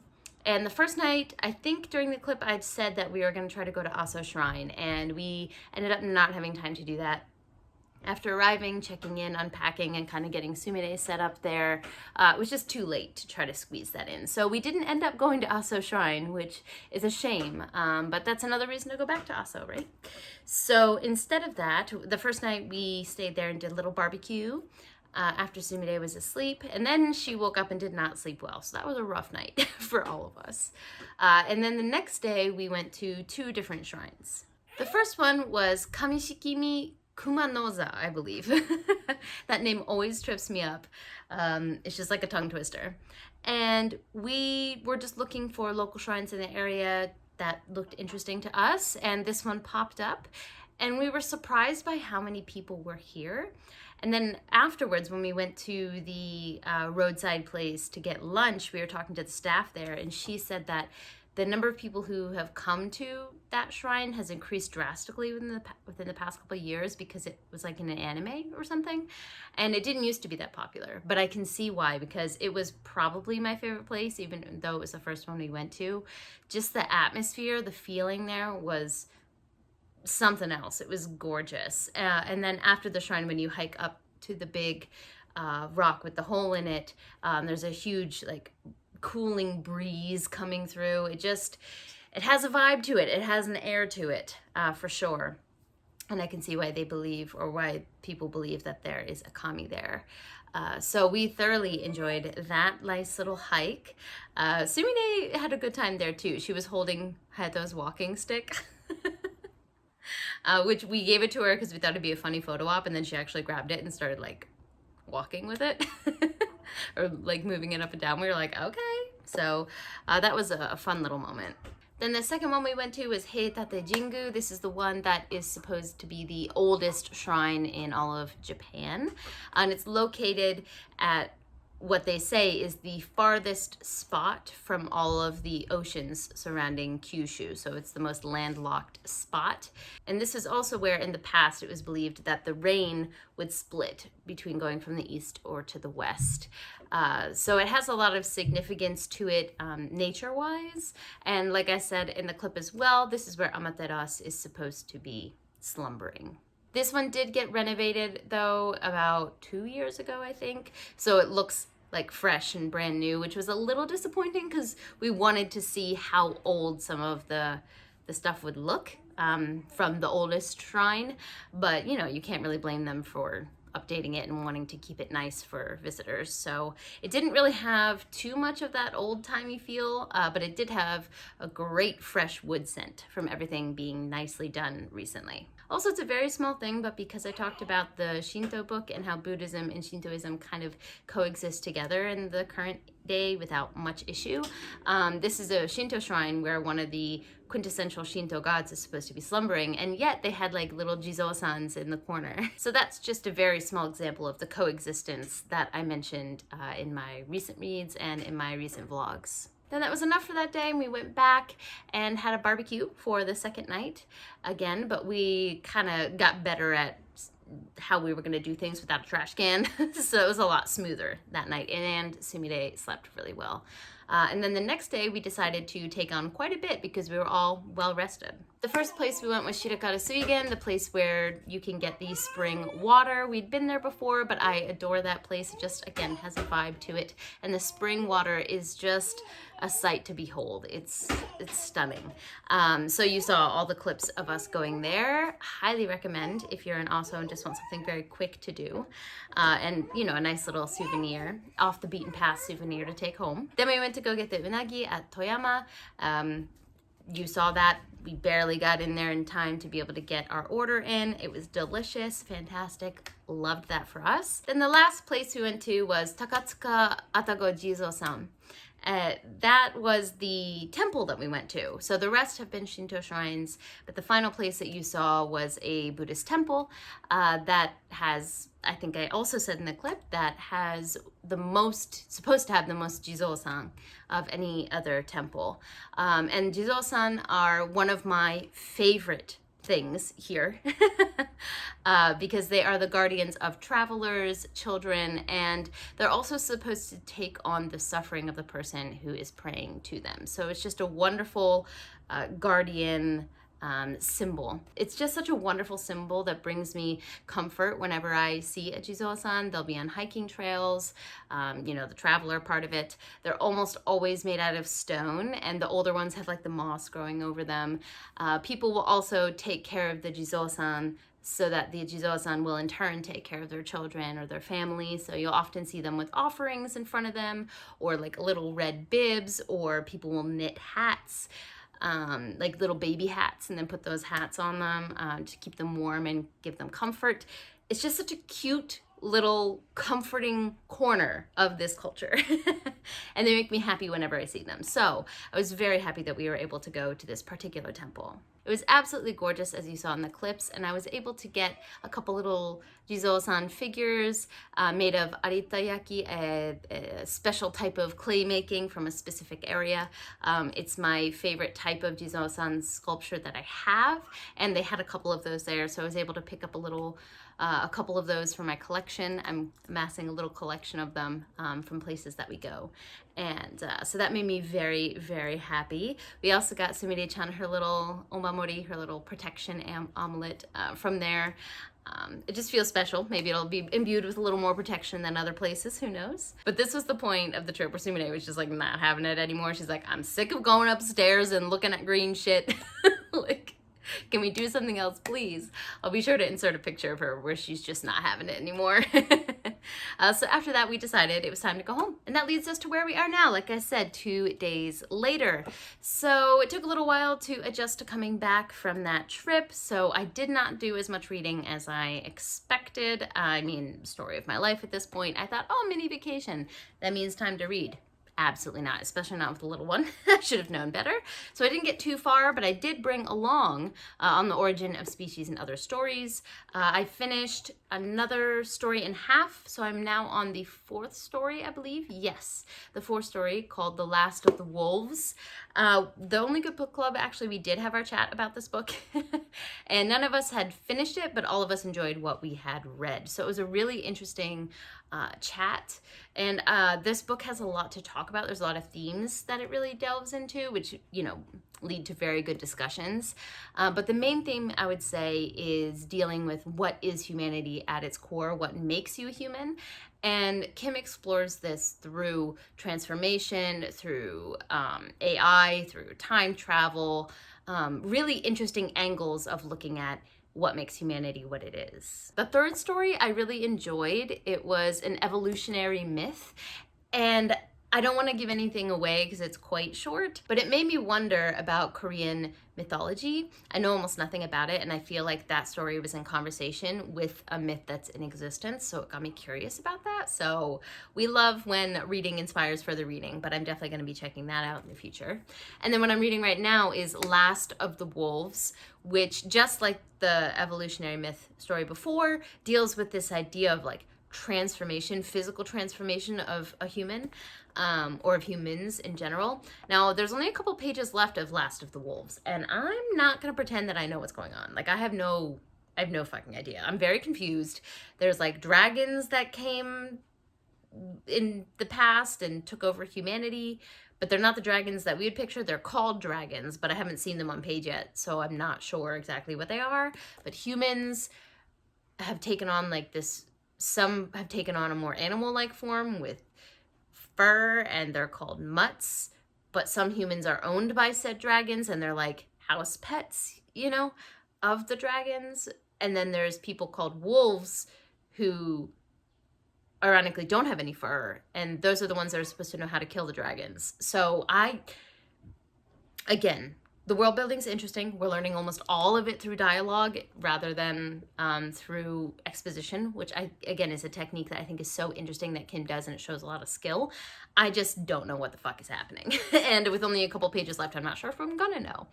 And the first night, I think during the clip, I'd said that we were going to try to go to Aso Shrine, and we ended up not having time to do that. After arriving, checking in, unpacking, and kind of getting Sumire set up there, it was just too late to try to squeeze that in. So we didn't end up going to Aso Shrine, which is a shame, but that's another reason to go back to Aso, right? So instead of that, the first night we stayed there and did a little barbecue after Sumire was asleep, and then she woke up and did not sleep well. So that was a rough night for all of us. And then the next day we went to 2 different shrines. The first one was Kamishikimi Kumanoza, I believe. That name always trips me up. It's just like a tongue twister. And we were just looking for local shrines in the area that looked interesting to us, and this one popped up, and we were surprised by how many people were here. And then afterwards, when we went to the roadside place to get lunch, we were talking to the staff there, and she said that the number of people who have come to that shrine has increased drastically within the past couple of years, because it was like in an anime or something. And it didn't used to be that popular, but I can see why, because it was probably my favorite place, even though it was the first one we went to. Just the atmosphere, the feeling there was something else. It was gorgeous. And then after the shrine, when you hike up to the big rock with the hole in it, there's a huge like cooling breeze coming through. It has a vibe to it. It has an air to it, for sure. And I can see why they believe, or why people believe, that there is a kami there. So we thoroughly enjoyed that nice little hike. Sumire had a good time there too. She was holding Hayato's walking stick, which we gave it to her because we thought it'd be a funny photo op, and then she actually grabbed it and started like walking with it. Or like moving it up and down. We were like, okay. So that was a fun little moment. Then the second one we went to was Heitate Jingu. This is the one that is supposed to be the oldest shrine in all of Japan. And it's located at what they say is the farthest spot from all of the oceans surrounding Kyushu. So it's the most landlocked spot. And this is also where in the past it was believed that the rain would split between going from the east or to the west. So it has a lot of significance to it nature-wise. And like I said in the clip as well, this is where Amaterasu is supposed to be slumbering. This one did get renovated though about 2 years ago, I think. So it looks like fresh and brand new, which was a little disappointing because we wanted to see how old some of the stuff would look from the oldest shrine. But you know, you can't really blame them for updating it and wanting to keep it nice for visitors. So it didn't really have too much of that old-timey feel, but it did have a great fresh wood scent from everything being nicely done recently. Also, it's a very small thing, but because I talked about the Shinto book and how Buddhism and Shintoism kind of coexist together in the current day without much issue, this is a Shinto shrine where one of the quintessential Shinto gods is supposed to be slumbering, and yet they had like little Jizou-sans in the corner. So that's just a very small example of the coexistence that I mentioned in my recent reads and in my recent vlogs. Then that was enough for that day, and we went back and had a barbecue for the second night again, but we kind of got better at how we were going to do things without a trash can. So it was a lot smoother that night, and Sumire slept really well. And then the next day we decided to take on quite a bit because we were all well rested. The first place we went was Shirakawa Suigen, the place where you can get the spring water. We'd been there before, but I adore that place. It just, again, has a vibe to it. And the spring water is just a sight to behold. It's stunning. So you saw all the clips of us going there. Highly recommend if you're in Oslo and just want something very quick to do. And, you know, a nice little souvenir, off the beaten path souvenir to take home. Then we went to go get the unagi at Toyama. You saw that. We barely got in there in time to be able to get our order in. It was delicious, fantastic, loved that for us. Then the last place we went to was Takatsuka Atago Jizou-san. That was the temple that we went to. So the rest have been Shinto shrines, but the final place that you saw was a Buddhist temple that has, I think I also said in the clip, that has the most, supposed to have the most Jizou-san of any other temple. And Jizou-san are one of my favorite things here because they are the guardians of travelers, children, and they're also supposed to take on the suffering of the person who is praying to them. So it's just a wonderful guardian symbol. It's just such a wonderful symbol that brings me comfort whenever I see a Jizou-san. They'll be on hiking trails, you know, the traveler part of it. They're almost always made out of stone, and the older ones have like the moss growing over them. People will also take care of the Jizou-san so that the Jizou-san will in turn take care of their children or their family. So you'll often see them with offerings in front of them, or like little red bibs, or people will knit hats. Like little baby hats, and then put those hats on them to keep them warm and give them comfort. It's just such a cute little comforting corner of this culture. And they make me happy whenever I see them. So I was very happy that we were able to go to this particular temple. It was absolutely gorgeous, as you saw in the clips, and I was able to get a couple little Jizou-san figures made of Heitate Yaki, a special type of clay making from a specific area. It's my favorite type of Jizou-san sculpture that I have, and they had a couple of those there, so I was able to pick up a couple of those for my collection. I'm amassing a little collection of them from places that we go. And so that made me very, very happy. We also got Sumire-chan her little omamori, her little protection amulet from there. It just feels special. Maybe it'll be imbued with a little more protection than other places, who knows? But this was the point of the trip where Sumire was just like not having it anymore. She's like, I'm sick of going upstairs and looking at green shit. Like, can we do something else, please? I'll be sure to insert a picture of her where she's just not having it anymore. So after that, we decided it was time to go home. And that leads us to where we are now, like I said, 2 days later. So it took a little while to adjust to coming back from that trip. So I did not do as much reading as I expected. I mean, story of my life at this point. I thought, oh, mini vacation. That means time to read. Absolutely not, especially not with a little one. I should have known better. So I didn't get too far, but I did bring along on the origin of species and other stories. I finished another story in half, so I'm now on the 4th story, I believe. Yes, the 4th story called The Last of the Wolves. The Only Good Book Club, actually, we did have our chat about this book, and none of us had finished it, but all of us enjoyed what we had read. So it was a really interesting chat, and this book has a lot to talk about. There's a lot of themes that it really delves into, which, you know, lead to very good discussions. But the main theme, I would say, is dealing with what is humanity at its core, what makes you a human. And Kim explores this through transformation, through AI, through time travel, really interesting angles of looking at what makes humanity what it is. The 3rd story I really enjoyed. It was an evolutionary myth, and I don't want to give anything away because it's quite short, but it made me wonder about Korean mythology. I know almost nothing about it, and I feel like that story was in conversation with a myth that's in existence, so it got me curious about that. So we love when reading inspires further reading, but I'm definitely going to be checking that out in the future. And then what I'm reading right now is Last of the Wolves, which, just like the evolutionary myth story before, deals with this idea of like transformation, physical transformation of a human, or of humans in general. Now, there's only a couple pages left of Last of the Wolves, and I'm not gonna pretend that I know what's going on. Like, I have no fucking idea. I'm very confused. There's like dragons that came in the past and took over humanity, but they're not the dragons that we would picture. They're called dragons, but I haven't seen them on page yet, so I'm not sure exactly what they are. But humans have taken on like this, some have taken on a more animal-like form with fur, and they're called mutts, but some humans are owned by said dragons, and they're like house pets, you know, of the dragons. And then there's people called wolves who ironically don't have any fur, and those are the ones that are supposed to know how to kill the dragons. So again, the world building's interesting. We're learning almost all of it through dialogue rather than through exposition, which again is a technique that I think is so interesting that Kim does, and it shows a lot of skill. I just don't know what the fuck is happening. And with only a couple pages left, I'm not sure if I'm gonna know.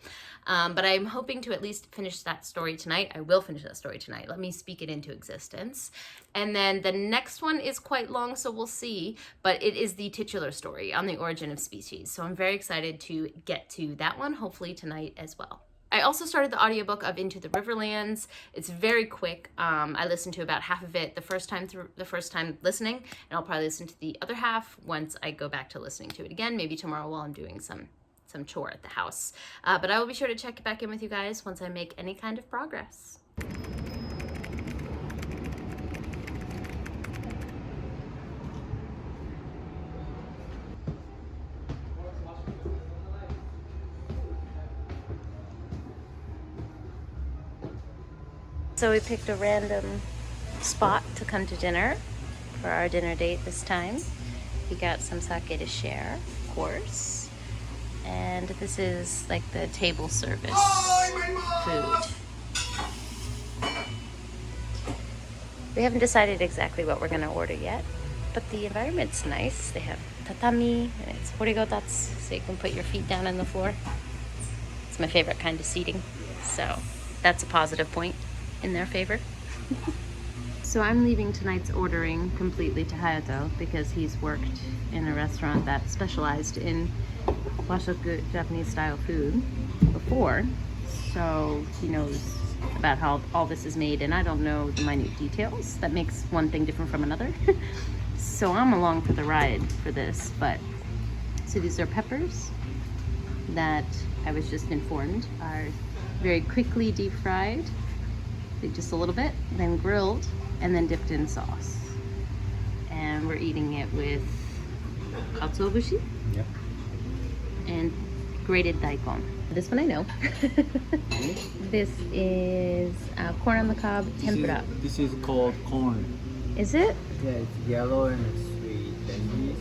But I'm hoping to at least finish that story tonight. I will finish that story tonight. Let me speak it into existence. And then the next one is quite long, so we'll see. But it is the titular story on the origin of species. So I'm very excited to get to that one, hopefully tonight as well. I also started the audiobook of Into the Riverlands. It's very quick. I listened to about half of it the first time listening, and I'll probably listen to the other half once I go back to listening to it again, maybe tomorrow while I'm doing some chore at the house. But I will be sure to check back in with you guys once I make any kind of progress. So we picked a random spot to come to dinner for our dinner date this time. We got some sake to share, of course. And this is like the table service food. We haven't decided exactly what we're gonna order yet, but the environment's nice. They have tatami and it's horigotatsu, so you can put your feet down on the floor. It's my favorite kind of seating, so that's a positive point in their favor. So I'm leaving tonight's ordering completely to Hayato because he's worked in a restaurant that specialized in Washoku Japanese style food before, so he knows about how all this is made, and I don't know the minute details that makes one thing different from another. So I'm along for the ride for this. But so these are peppers that I was just informed are very quickly deep fried, just a little bit, then grilled, and then dipped in sauce. And we're eating it with katsuobushi. Yep. And grated daikon. This one I know. This is corn on the cob tempura. This is called corn. Is it? Yeah, it's yellow and it's sweet and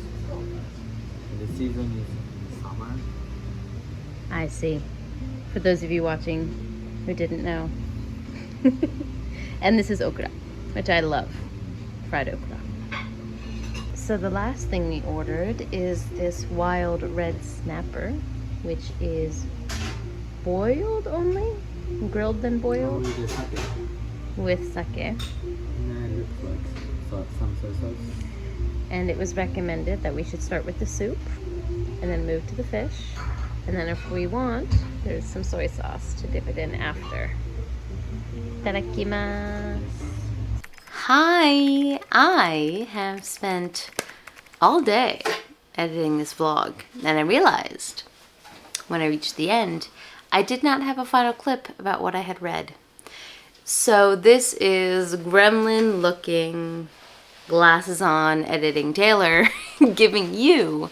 the season is in summer. I see. For those of you watching who didn't know. And this is okra, which I love. Fried okra. So the last thing we ordered is this wild red snapper, which is boiled only? Grilled then boiled? With the sake. With sake. And it looks like some soy sauce. And it was recommended that we should start with the soup and then move to the fish. And then if we want, there's some soy sauce to dip it in after. Itadakimasu. Hi! I have spent all day editing this vlog, and I realized when I reached the end, I did not have a final clip about what I had read. So this is gremlin looking, glasses on, editing Taylor giving you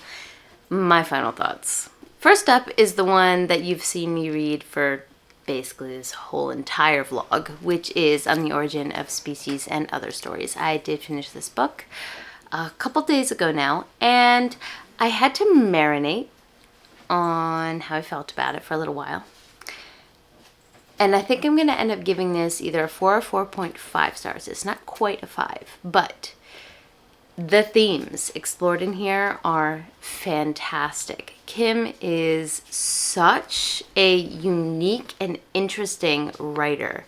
my final thoughts. First up is the one that you've seen me read for basically this whole entire vlog, which is On the Origin of Species and Other Stories. I did finish this book a couple days ago now, and I had to marinate on how I felt about it for a little while. And I think I'm going to end up giving this either a 4 or 4.5 stars. It's not quite a 5, but the themes explored in here are fantastic. Kim is such a unique and interesting writer.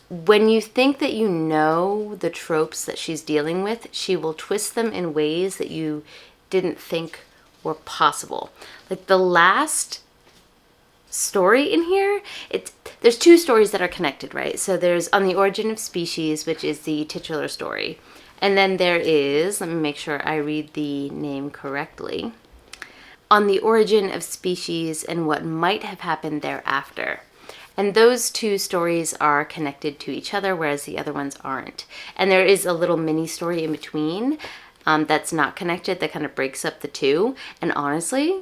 When you think that you know the tropes that she's dealing with, she will twist them in ways that you didn't think were possible. Like the last story in here, there's 2 stories that are connected, right? So there's On the Origin of Species, which is the titular story. And then there is, let me make sure I read the name correctly, On the Origin of Species and What Might Have Happened Thereafter. And those 2 stories are connected to each other, whereas the other ones aren't. And there is a little mini story in between that's not connected that kind of breaks up the 2. And honestly,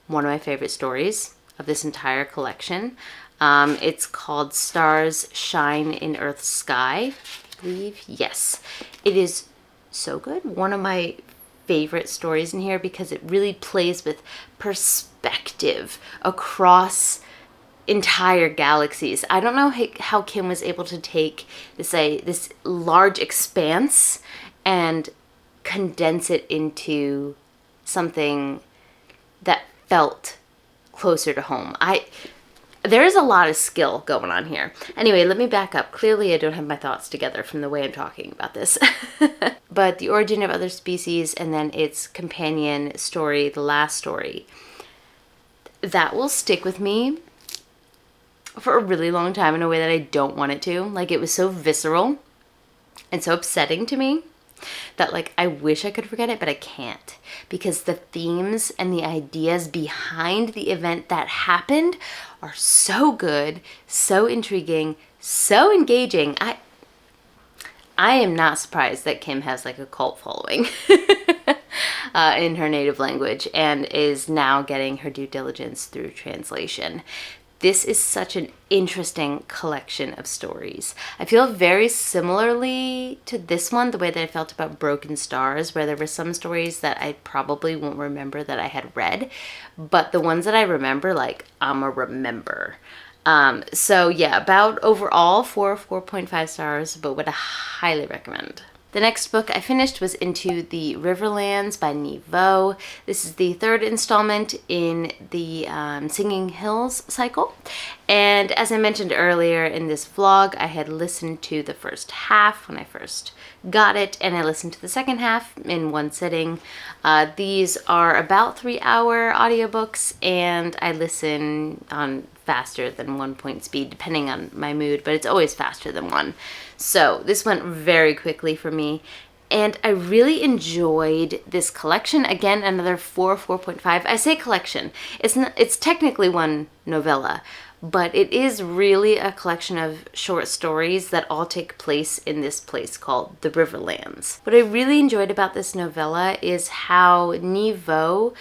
one of my favorite stories of this entire collection. It's called Stars Shine in Earth's Sky. Believe. Yes, it is so good. One of my favorite stories in here because it really plays with perspective across entire galaxies. I don't know how Kim was able to take this large expanse and condense it into something that felt closer to home. There is a lot of skill going on here. Anyway, let me back up. Clearly, I don't have my thoughts together from the way I'm talking about this. But The Origin of Other Species and then its companion story, the last story, that will stick with me for a really long time in a way that I don't want it to. Like, it was so visceral and so upsetting to me that, like, I wish I could forget it, but I can't. Because the themes and the ideas behind the event that happened are so good, so intriguing, so engaging. I am not surprised that Kim has like a cult following in her native language and is now getting her due diligence through translation. This is such an interesting collection of stories. I feel very similarly to this one, the way that I felt about Broken Stars, where there were some stories that I probably won't remember that I had read, but the ones that I remember, like, I'm a remember. So yeah, about overall 4.5 stars, but would highly recommend. The next book I finished was Into the Riverlands by Nivo. This is the 3rd installment in the Singing Hills cycle. And as I mentioned earlier in this vlog, I had listened to the first half when I first got it, and I listened to the second half in one sitting. These are about 3-hour audiobooks, and I listen on faster than 1 point speed, depending on my mood, but it's always faster than 1. So this went very quickly for me, and I really enjoyed this collection. Again, another 4.5. I say collection. It's technically one novella, but it is really a collection of short stories that all take place in this place called the Riverlands. What I really enjoyed about this novella is how Nivo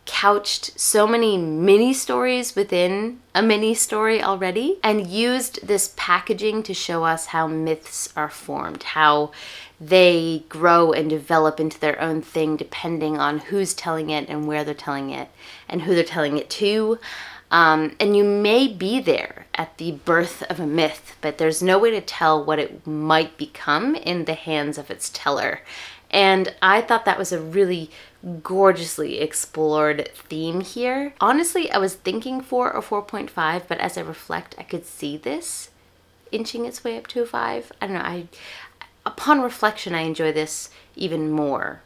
couched so many mini stories within a mini story already and used this packaging to show us how myths are formed, how they grow and develop into their own thing depending on who's telling it and where they're telling it and who they're telling it to. And you may be there at the birth of a myth, but there's no way to tell what it might become in the hands of its teller. And I thought that was a really gorgeously explored theme here. Honestly, I was thinking 4 or 4.5, but as I reflect, I could see this inching its way up to a 5. I don't know, upon reflection, I enjoy this even more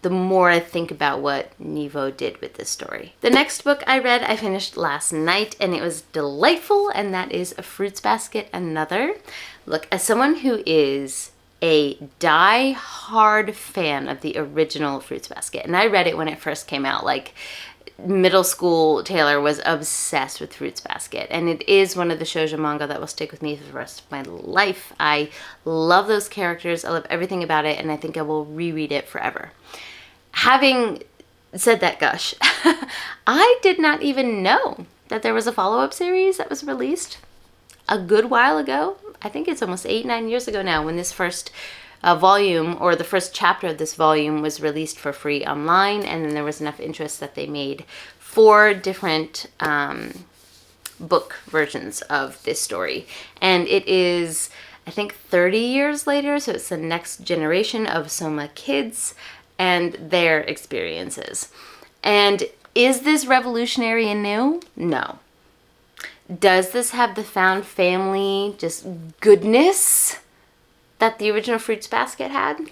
the more I think about what Niveau did with this story. The next book I read, I finished last night, and it was delightful, and that is A Fruits Basket Another. Look, as someone who is a die-hard fan of the original Fruits Basket, and I read it when it first came out, like middle school Taylor was obsessed with Fruits Basket, and it is one of the shoujo manga that will stick with me for the rest of my life. I love those characters, I love everything about it, and I think I will reread it forever. Having said that gush, I did not even know that there was a follow-up series that was released a good while ago. I think it's almost 8-9 years ago now when this first volume, or the first chapter of this volume, was released for free online, and then there was enough interest that they made 4 different book versions of this story. And it is, I think, 30 years later, so it's the next generation of Soma kids and their experiences. And is this revolutionary and new? No. Does this have the found family just goodness that the original Fruits Basket had?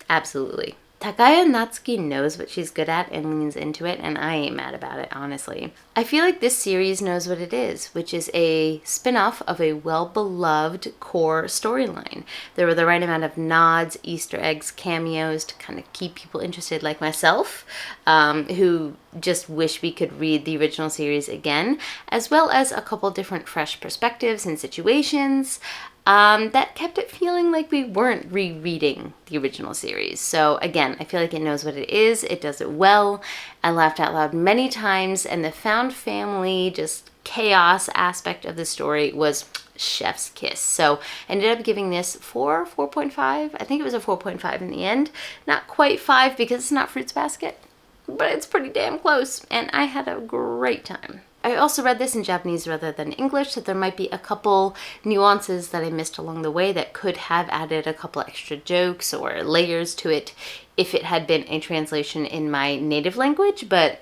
Absolutely. Takaya Natsuki knows what she's good at and leans into it, and I ain't mad about it, honestly. I feel like this series knows what it is, which is a spin-off of a well-beloved core storyline. There were the right amount of nods, Easter eggs, cameos to kind of keep people interested, like myself, who just wish we could read the original series again, as well as a couple different fresh perspectives and situations. That kept it feeling like we weren't rereading the original series. So again, I feel like it knows what it is. It does it well. I laughed out loud many times, and the found family, just chaos aspect of the story was chef's kiss. So I ended up giving this 4.5. I think it was a 4.5 in the end. Not quite 5 because it's not Fruits Basket, but it's pretty damn close, and I had a great time. I also read this in Japanese rather than English, so there might be a couple nuances that I missed along the way that could have added a couple extra jokes or layers to it if it had been a translation in my native language, but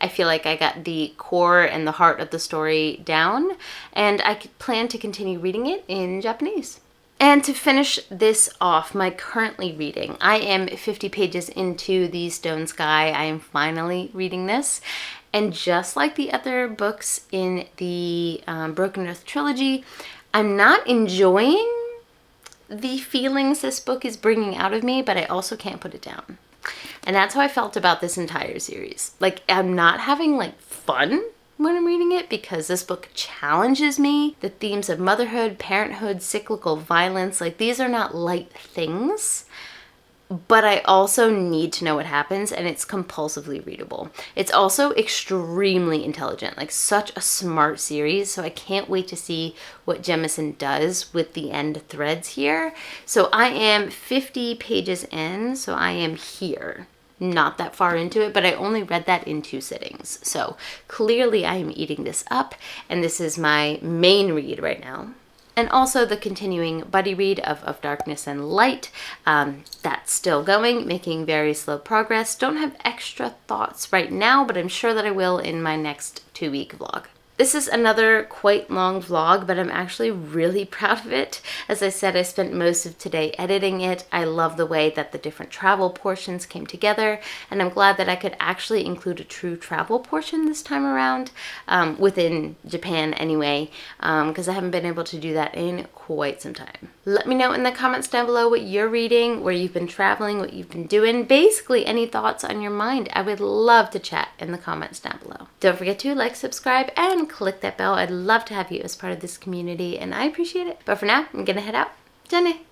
I feel like I got the core and the heart of the story down, and I plan to continue reading it in Japanese. And to finish this off, my currently reading, I am 50 pages into The Stone Sky. I am finally reading this. And just like the other books in the Broken Earth trilogy, I'm not enjoying the feelings this book is bringing out of me, but I also can't put it down. And that's how I felt about this entire series. Like, I'm not having like fun when I'm reading it because this book challenges me. The themes of motherhood, parenthood, cyclical violence, like these are not light things. But I also need to know what happens, and it's compulsively readable. It's also extremely intelligent, like such a smart series, so I can't wait to see what Jemison does with the end threads here. So I am 50 pages in, so I am here. Not that far into it, but I only read that in 2 sittings. So clearly I am eating this up, and this is my main read right now. And also the continuing buddy read of Darkness and Light. That's still going, making very slow progress. Don't have extra thoughts right now, but I'm sure that I will in my next 2-week vlog. This is another quite long vlog, but I'm actually really proud of it. As I said, I spent most of today editing it. I love the way that the different travel portions came together, and I'm glad that I could actually include a true travel portion this time around, within Japan anyway, because I haven't been able to do that in quite some time. Let me know in the comments down below what you're reading, where you've been traveling, what you've been doing, basically any thoughts on your mind. I would love to chat in the comments down below. Don't forget to like, subscribe, and click that bell. I'd love to have you as part of this community, and I appreciate it. But for now, I'm gonna head out. Jenny.